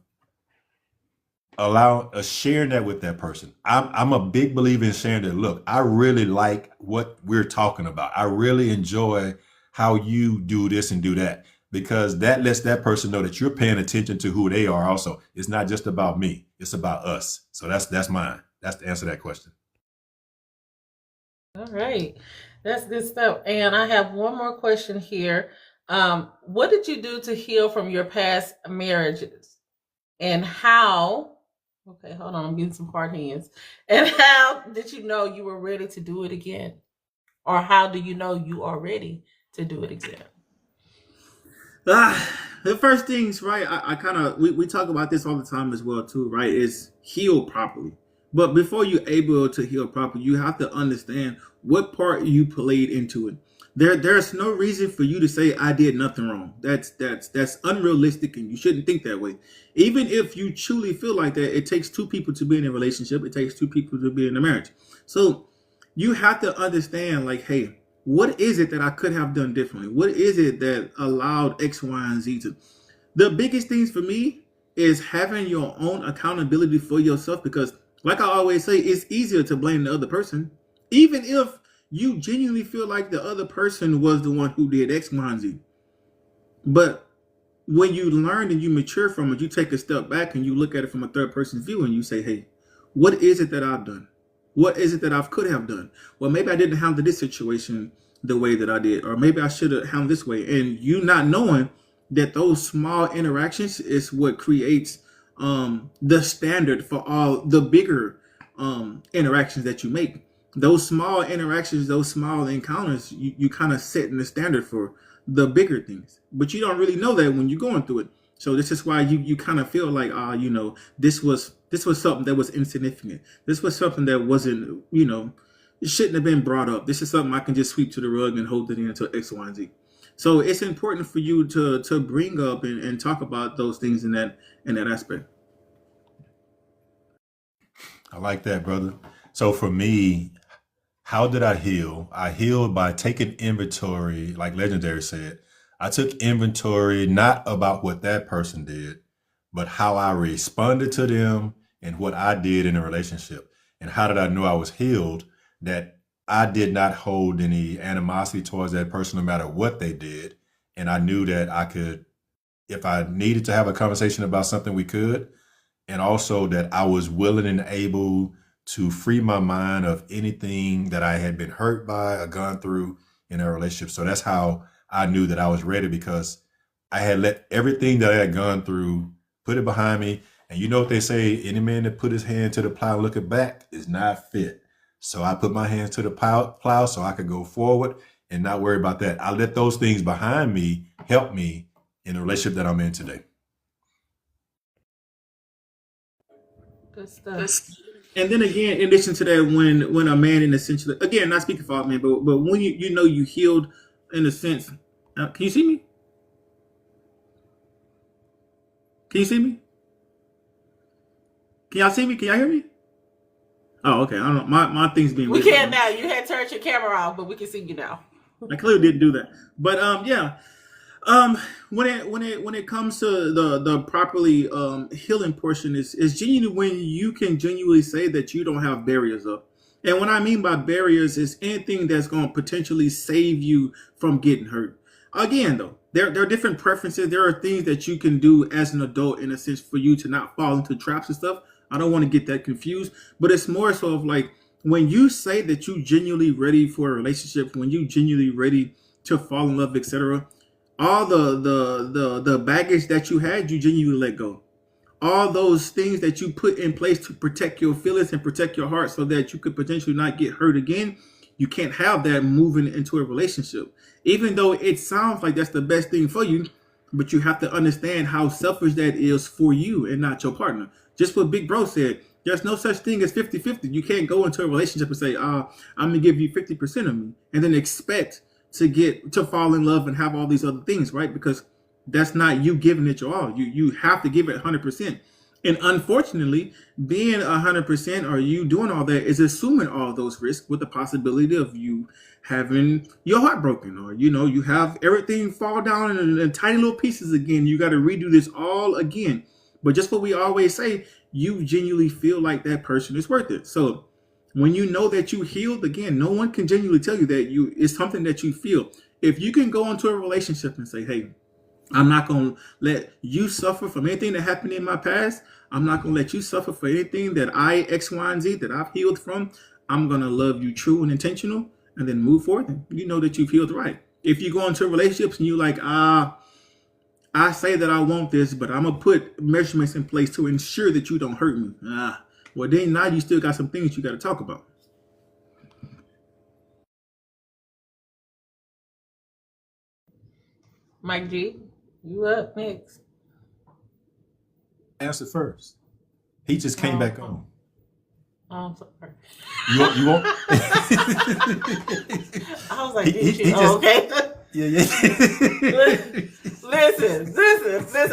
sharing that with that person. I'm a big believer in sharing that. Look, I really like what we're talking about. I really enjoy how you do this and do that, because that lets that person know that you're paying attention to who they are also. It's not just about me. It's about us. So that's mine. That's the answer to that question. All right. That's good stuff. And I have one more question here. What did you do to heal from your past marriages? And how, okay, hold on, I'm getting some hard hands. And how did you know you were ready to do it again? Or how do you know you are ready to do it again? The first things, right, we talk about this all the time as well too, right, is heal properly. But before you're able to heal properly, you have to understand what part you played into it. There's no reason for you to say I did nothing wrong. That's unrealistic, and you shouldn't think that way. Even if you truly feel like that, it takes two people to be in a relationship. It takes two people to be in a marriage. So you have to understand, like, hey, what is it that I could have done differently? What is it that allowed X, Y, and Z to? The biggest things for me is having your own accountability for yourself, because like I always say, it's easier to blame the other person, even if you genuinely feel like the other person was the one who did X, Y, and Z. But when you learn and you mature from it, you take a step back and you look at it from a third person view and you say, hey, what is it that I've done? What is it that I could have done? Well, maybe I didn't handle this situation the way that I did, or maybe I should have handled this way. And you not knowing that those small interactions is what creates the standard for all the bigger interactions that you make. Those small interactions, those small encounters, you kind of setting the standard for the bigger things. But you don't really know that when you're going through it. So this is why you kind of feel like, this was something that was insignificant. This was something that wasn't, it shouldn't have been brought up. This is something I can just sweep to the rug and hold it in until X, Y, and Z. So it's important for you to bring up and talk about those things in that aspect. I like that, brother. So for me, how did I heal? I healed by taking inventory, like Legendary said. I took inventory not about what that person did, but how I responded to them and what I did in a relationship. And how did I know I was healed? That I did not hold any animosity towards that person no matter what they did. And I knew that I could, if I needed to have a conversation about something, we could. And also that I was willing and able to free my mind of anything that I had been hurt by or gone through in a relationship. So that's how I knew that I was ready, because I had let everything that I had gone through, put it behind me. And you know what they say, any man that put his hand to the plow looking back is not fit. So I put my hands to the plow so I could go forward and not worry about that. I let those things behind me help me in the relationship that I'm in today. Good stuff. And then again, in addition to that, when a man, in essentially, again, not speaking for all men, but when you know you healed in a sense. Can you see me? Can you see me? Can y'all see me? Can y'all hear me? Oh, okay. I don't know. My thing's being We weird. can now. You had turned your camera off, but we can see you now. I clearly didn't do that. But yeah. When it comes to the properly healing portion is genuinely when you can genuinely say that you don't have barriers up. And what I mean by barriers is anything that's going to potentially save you from getting hurt. Again, though, there are different preferences. There are things that you can do as an adult, in a sense, for you to not fall into traps and stuff. I don't want to get that confused, but it's more so of like when you say that you genuinely ready for a relationship, when you genuinely ready to fall in love, etc. All the baggage that you had, you genuinely let go. All those things that you put in place to protect your feelings and protect your heart so that you could potentially not get hurt again, you can't have that moving into a relationship. Even though it sounds like that's the best thing for you, but you have to understand how selfish that is for you and not your partner. Just what Big Bro said, there's no such thing as 50-50. You can't go into a relationship and say, I'm going to give you 50% of me, and then expect to fall in love and have all these other things, right? Because that's not you giving it your all. You have to give it 100%. And unfortunately, being 100% or you doing all that is assuming all those risks with the possibility of you having your heart broken, or you have everything fall down in tiny little pieces again. You got to redo this all again. But just what we always say, you genuinely feel like that person is worth it. So when you know that you healed, again, no one can genuinely tell you that it's something that you feel. If you can go into a relationship and say, hey, I'm not going to let you suffer from anything that happened in my past. I'm not going to let you suffer for anything that I, X, Y, and Z, that I've healed from. I'm going to love you true and intentional and then move forward. And you know that you've healed right. If you go into relationships and you're like, I say that I want this, but I'm going to put measurements in place to ensure that you don't hurt me. Well, then now you still got some things you got to talk about. Mike G, you up next? Answer first. He just came back on. Oh, I'm sorry. You want? I was like, He just- okay. Yeah. Listen.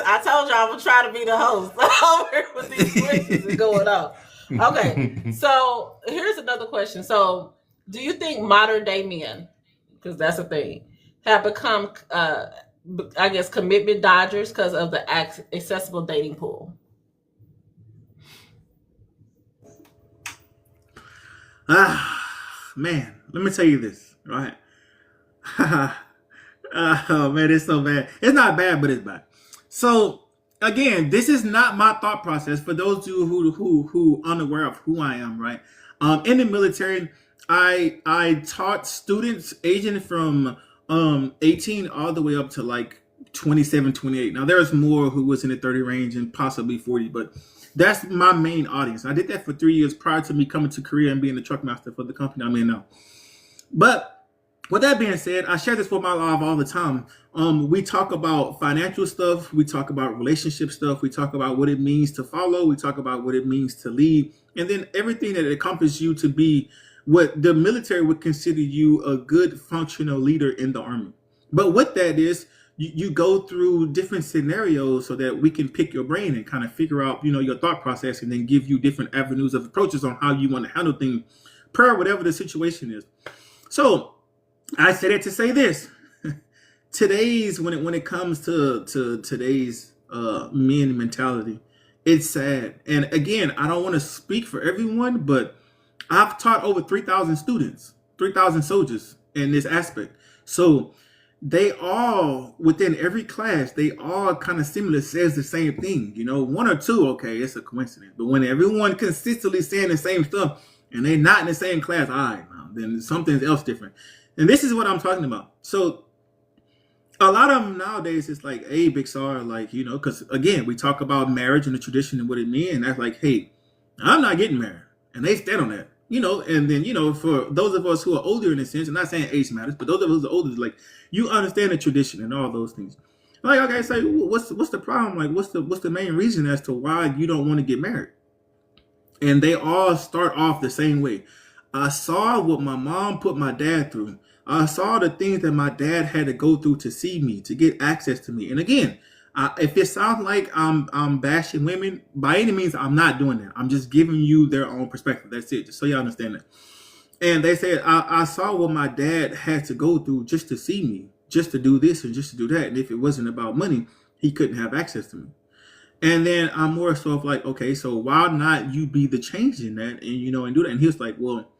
I told you I would try to be the host over with these questions is going on. Okay, so here's another question. So, do you think modern day men, because that's a thing, have become, I guess, commitment dodgers because of the accessible dating pool? Man, let me tell you this, right? Oh man, it's so bad. It's not bad, but it's bad. So again, this is not my thought process. For those of you who unaware of who I am, right? In the military, I taught students aging from 18 all the way up to like 27, 28. Now there's more who was in the 30 range and possibly 40, but that's my main audience. I did that for 3 years prior to me coming to Korea and being the truck master for the company I'm in now. But with that being said, I share this with my live all the time. We talk about financial stuff. We talk about relationship stuff. We talk about what it means to follow. We talk about what it means to lead. And then everything that encompasses you to be what the military would consider you a good functional leader in the Army. But what that is, you go through different scenarios so that we can pick your brain and kind of figure out, your thought process and then give you different avenues of approaches on how you want to handle things per whatever the situation is. So I said it to say this. Today's when it comes to today's men mentality, it's sad. And again, I don't want to speak for everyone, but I've taught over 3,000 students, 3,000 soldiers in this aspect. So they all, within every class, they all kind of similar says the same thing. You know, one or two, okay, it's a coincidence. But when everyone consistently saying the same stuff and they not in the same class, all right, now, then something's else different. And this is what I'm talking about. So a lot of them nowadays, it's like, hey, Big Sar, like, you know, because again, we talk about marriage and the tradition and what it means. And that's like, hey, I'm not getting married. And they stand on that, you know. And then, you know, for those of us who are older in a sense, I'm not saying age matters, but those of us who are older, like, you understand the tradition and all those things. Like, okay, so what's the problem? Like, what's the main reason as to why you don't want to get married? And they all start off the same way. I saw what my mom put my dad through. I saw the things that my dad had to go through to see me, to get access to me. And again, if it sounds like I'm bashing women, by any means, I'm not doing that. I'm just giving you their own perspective. That's it, just so you understand that. And they said, I saw what my dad had to go through just to see me, just to do this and just to do that. And if it wasn't about money, he couldn't have access to me. And then I'm more so of like, okay, so why not you be the change in that and, you know, and do that? And he was like, well,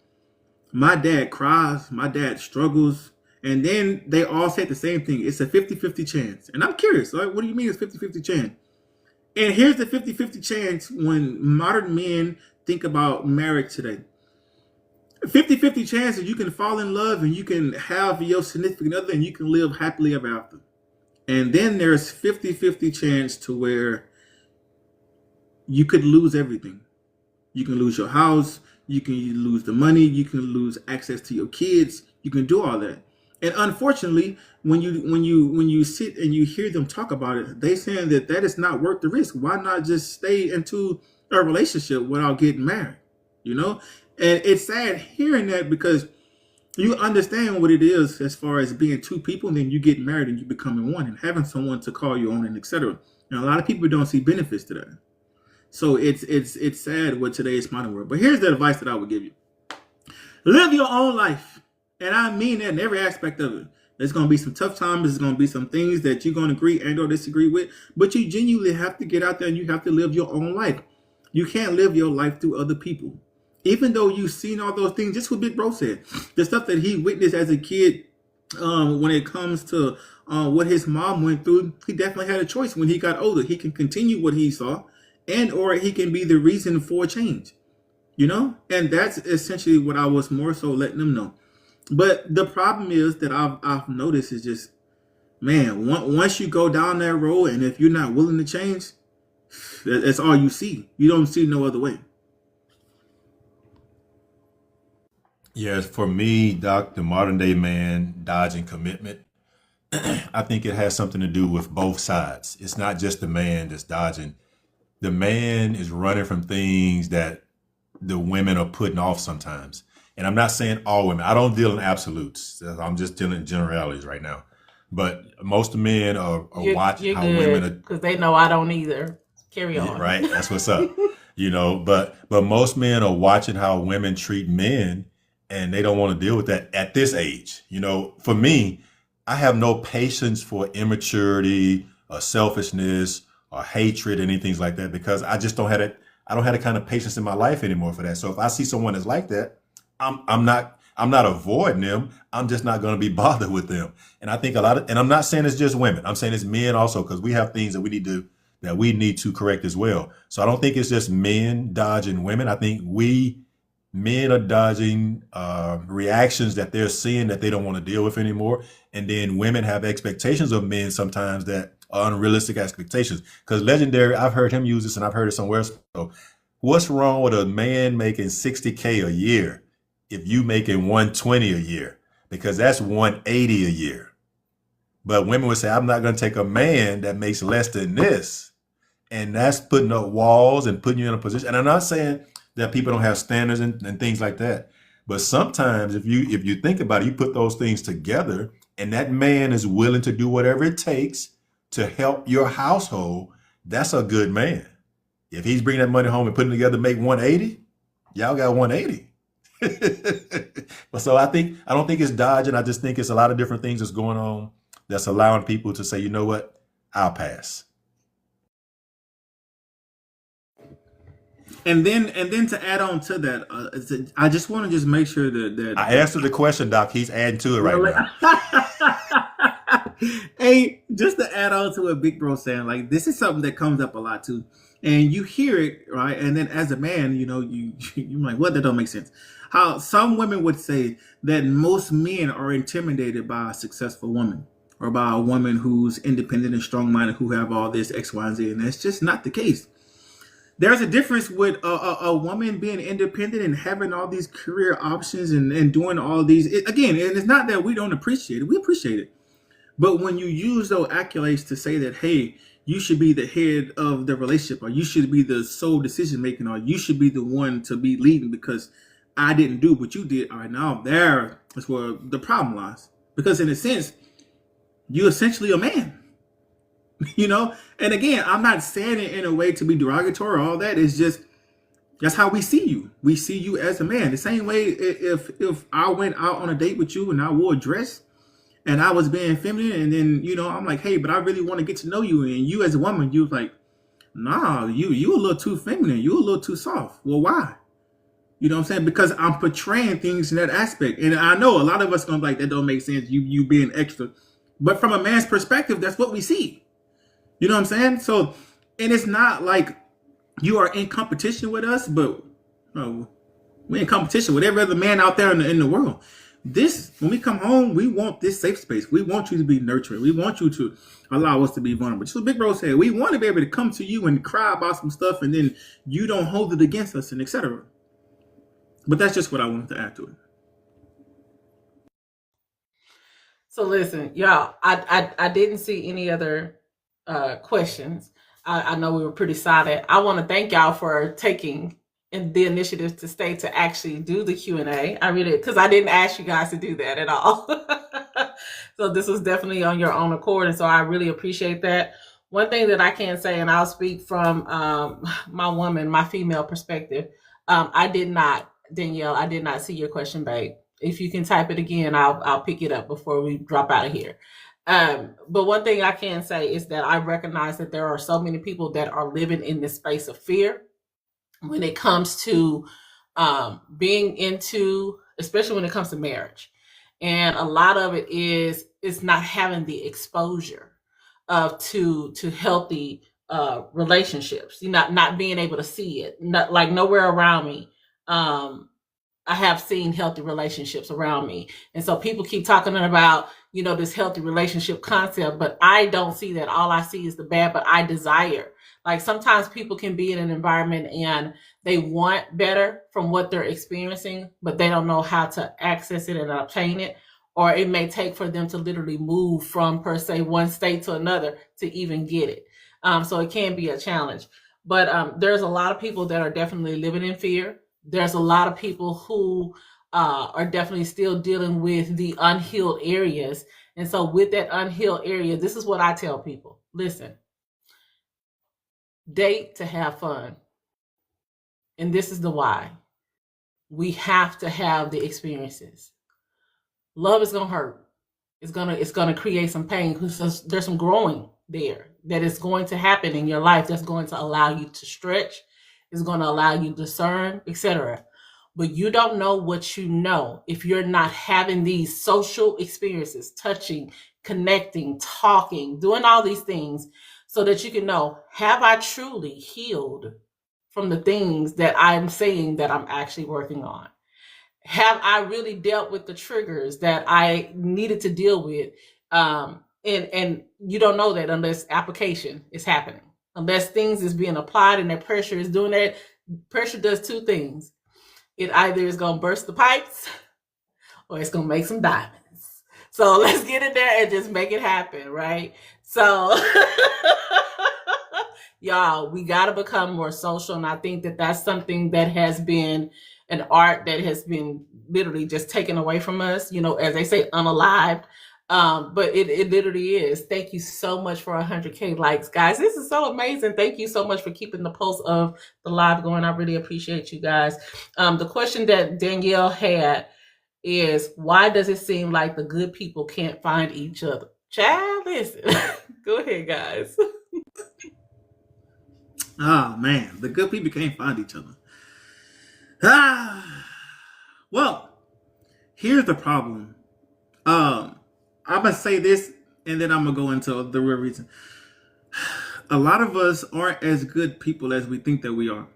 my dad cries, my dad struggles. And then they all said the same thing. It's a 50-50 chance. And I'm curious, like, what do you mean it's 50-50 chance? And here's the 50-50 chance when modern men think about marriage today. 50-50 chance that you can fall in love and you can have your significant other and you can live happily ever after. And then there's 50-50 chance to where you could lose everything. You can lose your house, you can lose the money, you can lose access to your kids, you can do all that. And unfortunately, when you sit and you hear them talk about it, they saying that is not worth the risk. Why not just stay into a relationship without getting married? You know? And it's sad hearing that because you understand what it is as far as being two people, and then you get married and you becoming one and having someone to call your own and etc. And a lot of people don't see benefits to that. So it's sad with today's modern world. But here's the advice that I would give you. Live your own life. And I mean that in every aspect of it. There's going to be some tough times. There's going to be some things that you're going to agree and or disagree with. But you genuinely have to get out there and you have to live your own life. You can't live your life through other people. Even though you've seen all those things, just what Big Bro said. The stuff that he witnessed as a kid when it comes to what his mom went through, he definitely had a choice when he got older. He can continue what he saw and or he can be the reason for change. You know? And that's essentially what I was more so letting them know. But the problem is that I've noticed is just, man, once you go down that road and if you're not willing to change, that's all you see. You don't see no other way. Yes, for me, Doc, the modern day man dodging commitment, I think it has something to do with both sides. It's not just the man that's dodging. The man is running from things that the women are putting off sometimes. And I'm not saying all women. I don't deal in absolutes. I'm just dealing in generalities right now. But most men are watching how women are. Because they know I don't either. Carry on. Right. That's what's up. You know, but most men are watching how women treat men and they don't want to deal with that at this age. You know, for me, I have no patience for immaturity or selfishness or hatred, anything like that, because I just don't have it. I don't have the kind of patience in my life anymore for that. So if I see someone that's like that, I'm not avoiding them. I'm just not going to be bothered with them. And I think and I'm not saying it's just women. I'm saying it's men also, because we have things that we need to correct as well. So I don't think it's just men dodging women. I think men are dodging reactions that they're seeing that they don't want to deal with anymore. And then women have expectations of men sometimes that are unrealistic expectations. Because Legendary, I've heard him use this and I've heard it somewhere else. So what's wrong with a man making $60K a year if you making $120 a year? Because that's $180 a year. But women would say, I'm not going to take a man that makes less than this. And that's putting up walls and putting you in a position. And I'm not saying that people don't have standards and things like that. But sometimes if you think about it, you put those things together and that man is willing to do whatever it takes to help your household, that's a good man. If he's bringing that money home and putting together to make 180, y'all got 180. But so I don't think it's dodging. I just think it's a lot of different things that's going on that's allowing people to say, you know what, I'll pass. And then to add on to that, I just want to just make sure that I answered the question, Doc. He's adding to it right now. Hey, just to add on to what Big Bro saying, like this is something that comes up a lot too, and you hear it right, and then as a man, you're like, what? That don't make sense. How some women would say that most men are intimidated by a successful woman or by a woman who's independent and strong-minded, who have all this X, Y, and Z, and that's just not the case. There's a difference with a woman being independent and having all these career options and doing all these. Again, and it's not that we don't appreciate it. We appreciate it. But when you use those accolades to say that, hey, you should be the head of the relationship, or you should be the sole decision making, or you should be the one to be leading because I didn't do what you did. All right, now there is where the problem lies. Because in a sense, you're essentially a man. And again, I'm not saying it in a way to be derogatory or all that. It's just that's how we see you. We see you as a man. The same way if I went out on a date with you and I wore a dress and I was being feminine, and then I'm like, hey, but I really want to get to know you, and you as a woman, you was like, nah, you a little too feminine, you a little too soft. Well, why? You know what I'm saying? Because I'm portraying things in that aspect, and I know a lot of us gonna be like, that don't make sense. You being extra, but from a man's perspective, that's what we see. You know what I'm saying? So, and it's not like you are in competition with us, but we're in competition with every other man out there in the world. When we come home, we want this safe space. We want you to be nurturing. We want you to allow us to be vulnerable. Just what Big Bro said, we want to be able to come to you and cry about some stuff, and then you don't hold it against us, and etc. But that's just what I wanted to add to it. So listen, y'all, I didn't see any other questions. I know we were pretty solid. I want to thank y'all for taking the initiative to stay to actually do the Q&A. I really, because I didn't ask you guys to do that at all. So this was definitely on your own accord, and so I really appreciate that. One thing that I can say, and I'll speak from my female perspective, I did not, Danielle, I did not see your question, babe. If you can type it again, I'll pick it up before we drop out of here. But one thing I can say is that I recognize that there are so many people that are living in this space of fear when it comes to being into, especially when it comes to marriage. And a lot of it is not having the exposure to healthy relationships. Not being able to see it. Not like nowhere around me. I have seen healthy relationships around me. And so people keep talking about, this healthy relationship concept, but I don't see that. All I see is the bad, but I desire. Like sometimes people can be in an environment and they want better from what they're experiencing, but they don't know how to access it and obtain it. Or it may take for them to literally move from, per se, one state to another to even get it. So it can be a challenge. But there's a lot of people that are definitely living in fear. There's a lot of people who are definitely still dealing with the unhealed areas. And so with that unhealed area, this is what I tell people. Listen, date to have fun. And this is the why. We have to have the experiences. Love is going to hurt. It's going to create some pain because there's some growing there that is going to happen in your life that's going to allow you to stretch. It's going to allow you to discern, etc. But you don't know what you know if you're not having these social experiences, touching, connecting, talking, doing all these things so that you can know, have I truly healed from the things that I'm saying that I'm actually working on? Have I really dealt with the triggers that I needed to deal with? And you don't know that unless application is happening. Unless things is being applied and that pressure is doing that. Pressure does two things. It either is going to burst the pipes or it's going to make some diamonds. So let's get in there and just make it happen, right? So, y'all, we got to become more social. And I think that that's something that has been an art that has been literally just taken away from us, as they say, unalived. But it literally is. Thank you so much for 100K likes, guys. This is so amazing. Thank you so much for keeping the pulse of the live going. I really appreciate you guys. The question that Danielle had is, why does it seem like the good people can't find each other? Child, listen. Go ahead, guys. Oh man, the good people can't find each other. Well, here's the problem. I'm gonna say this, and then I'm gonna go into the real reason. A lot of us aren't as good people as we think that we are.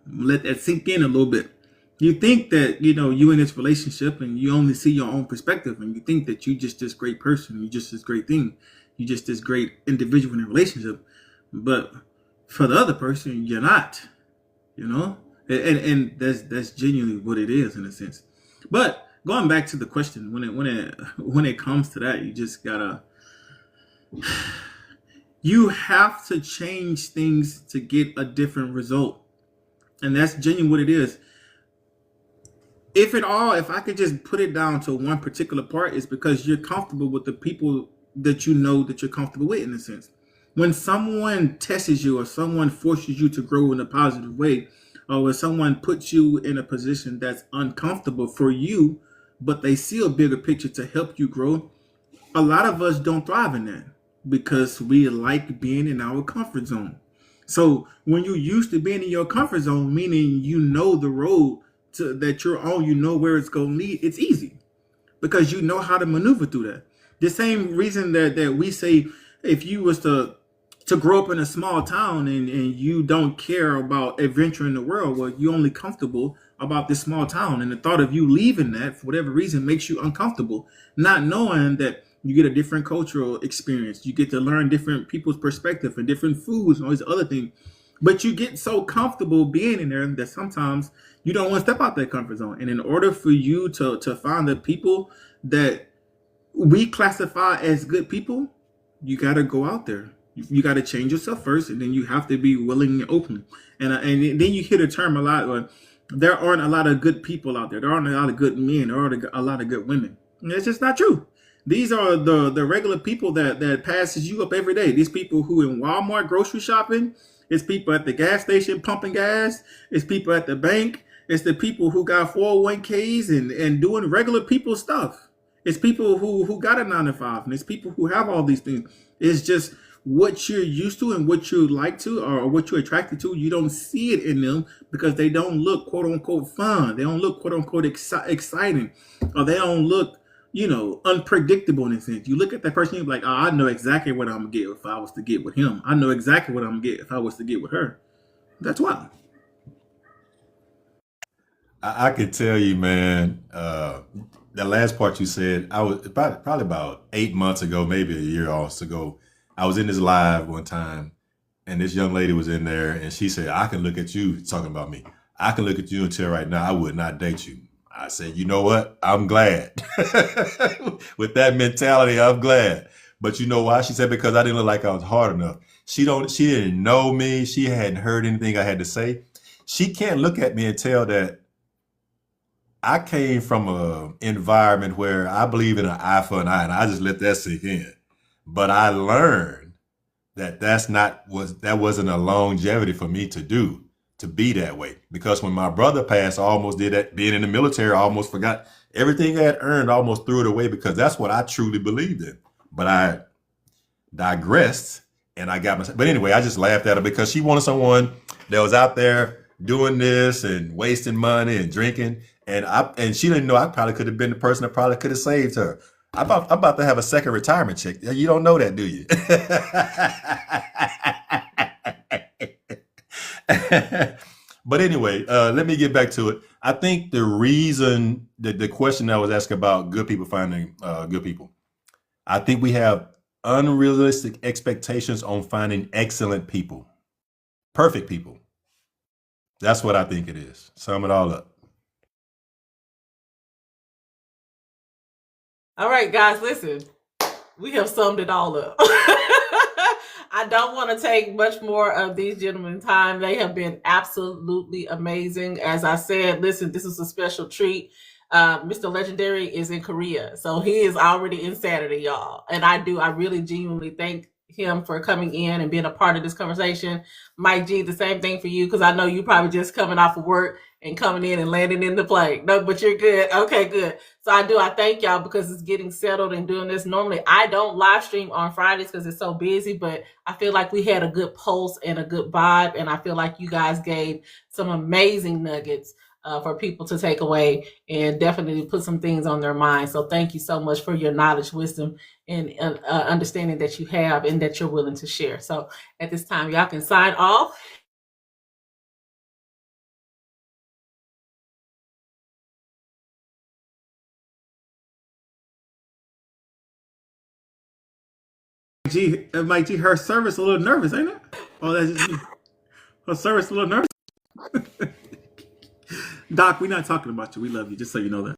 Let that sink in a little bit. You think that, you in this relationship and you only see your own perspective, and you think that you just this great person, you just this great thing, you just this great individual in a relationship. But for the other person, you're not, and that's genuinely what it is in a sense. But going back to the question, when it comes to that, you just gotta, you have to change things to get a different result, and that's genuinely what it is. If I could just put it down to one particular part, it's because you're comfortable with the people that you know that you're comfortable with, in a sense. When someone tests you or someone forces you to grow in a positive way, or when someone puts you in a position that's uncomfortable for you, but they see a bigger picture to help you grow, a lot of us don't thrive in that because we like being in our comfort zone. So when you're used to being in your comfort zone, meaning you know the road that you're on, you know where it's going to lead, it's easy because you know how to maneuver through that. The same reason that we say, if you was to grow up in a small town and you don't care about adventure in the world, well, you're only comfortable about this small town. And the thought of you leaving that for whatever reason makes you uncomfortable, not knowing that you get a different cultural experience. You get to learn different people's perspective and different foods and all these other things. But you get so comfortable being in there that sometimes you don't want to step out that comfort zone. And in order for you to find the people that we classify as good people, you got to go out there. You got to change yourself first, and then you have to be willing and open. And then you hear the term a lot, there aren't a lot of good people out there. There aren't a lot of good men. There aren't a lot of good women. And it's just not true. These are the regular people that passes you up every day. These people who in Walmart grocery shopping. It's people at the gas station pumping gas. It's people at the bank. It's the people who got 401ks and doing regular people stuff. It's people who got a 9-to-5, and it's people who have all these things. It's just what you're used to and what you like to, or what you're attracted to. You don't see it in them because they don't look quote unquote fun. They don't look quote unquote exciting, or they don't look, unpredictable in a sense. You look at that person, you're like, oh, I know exactly what I'm gonna get if I was to get with him. I know exactly what I'm gonna get if I was to get with her. That's why. I could tell you, man, the last part you said, I was probably about 8 months ago, maybe a year also ago. I was in this live one time, and this young lady was in there, and she said, I can look at you, talking about me. I can look at you and tell right now I would not date you. I said, you know what? I'm glad. With that mentality, I'm glad. But you know why? She said, because I didn't look like I was hard enough. She didn't know me. She hadn't heard anything I had to say. She can't look at me and tell that I came from an environment where I believe in an eye for an eye, and I just let that sink in. But I learned that that wasn't a longevity for me to do, to be that way. Because when my brother passed, I almost did that. Being in the military, I almost forgot everything I had earned, almost threw it away because that's what I truly believed in. But I digressed and I got myself. But anyway, I just laughed at her because she wanted someone that was out there doing this and wasting money and drinking. And she didn't know I probably could have been the person that probably could have saved her. I'm about to have a second retirement check. You don't know that, do you? But anyway, let me get back to it. I think the reason that the question I was asking about good people finding good people, I think we have unrealistic expectations on finding excellent people, perfect people. That's what I think it is. Sum it all up. All right, guys, listen. We have summed it all up. I don't want to take much more of these gentlemen's time. They have been absolutely amazing. As I said, listen, this is a special treat. Mr. Legendary is in Korea, so he is already in Saturday, y'all. And I really genuinely thank him for coming in and being a part of this conversation. Mike G, the same thing for you, because I know you probably just coming off of work and coming in and landing in the plane. No, but you're good. Okay, good. So I thank y'all because it's getting settled and doing this. Normally I don't live stream on Fridays because it's so busy, but I feel like we had a good pulse and a good vibe, and I feel like you guys gave some amazing nuggets for people to take away and definitely put some things on their mind. So thank you so much for your knowledge, wisdom, and understanding that you have and that you're willing to share. So at this time, y'all can sign off. Mike G, her service a little nervous, ain't it? Oh, that's just me. Her service a little nervous. Doc, we're not talking about you. We love you, just so you know that.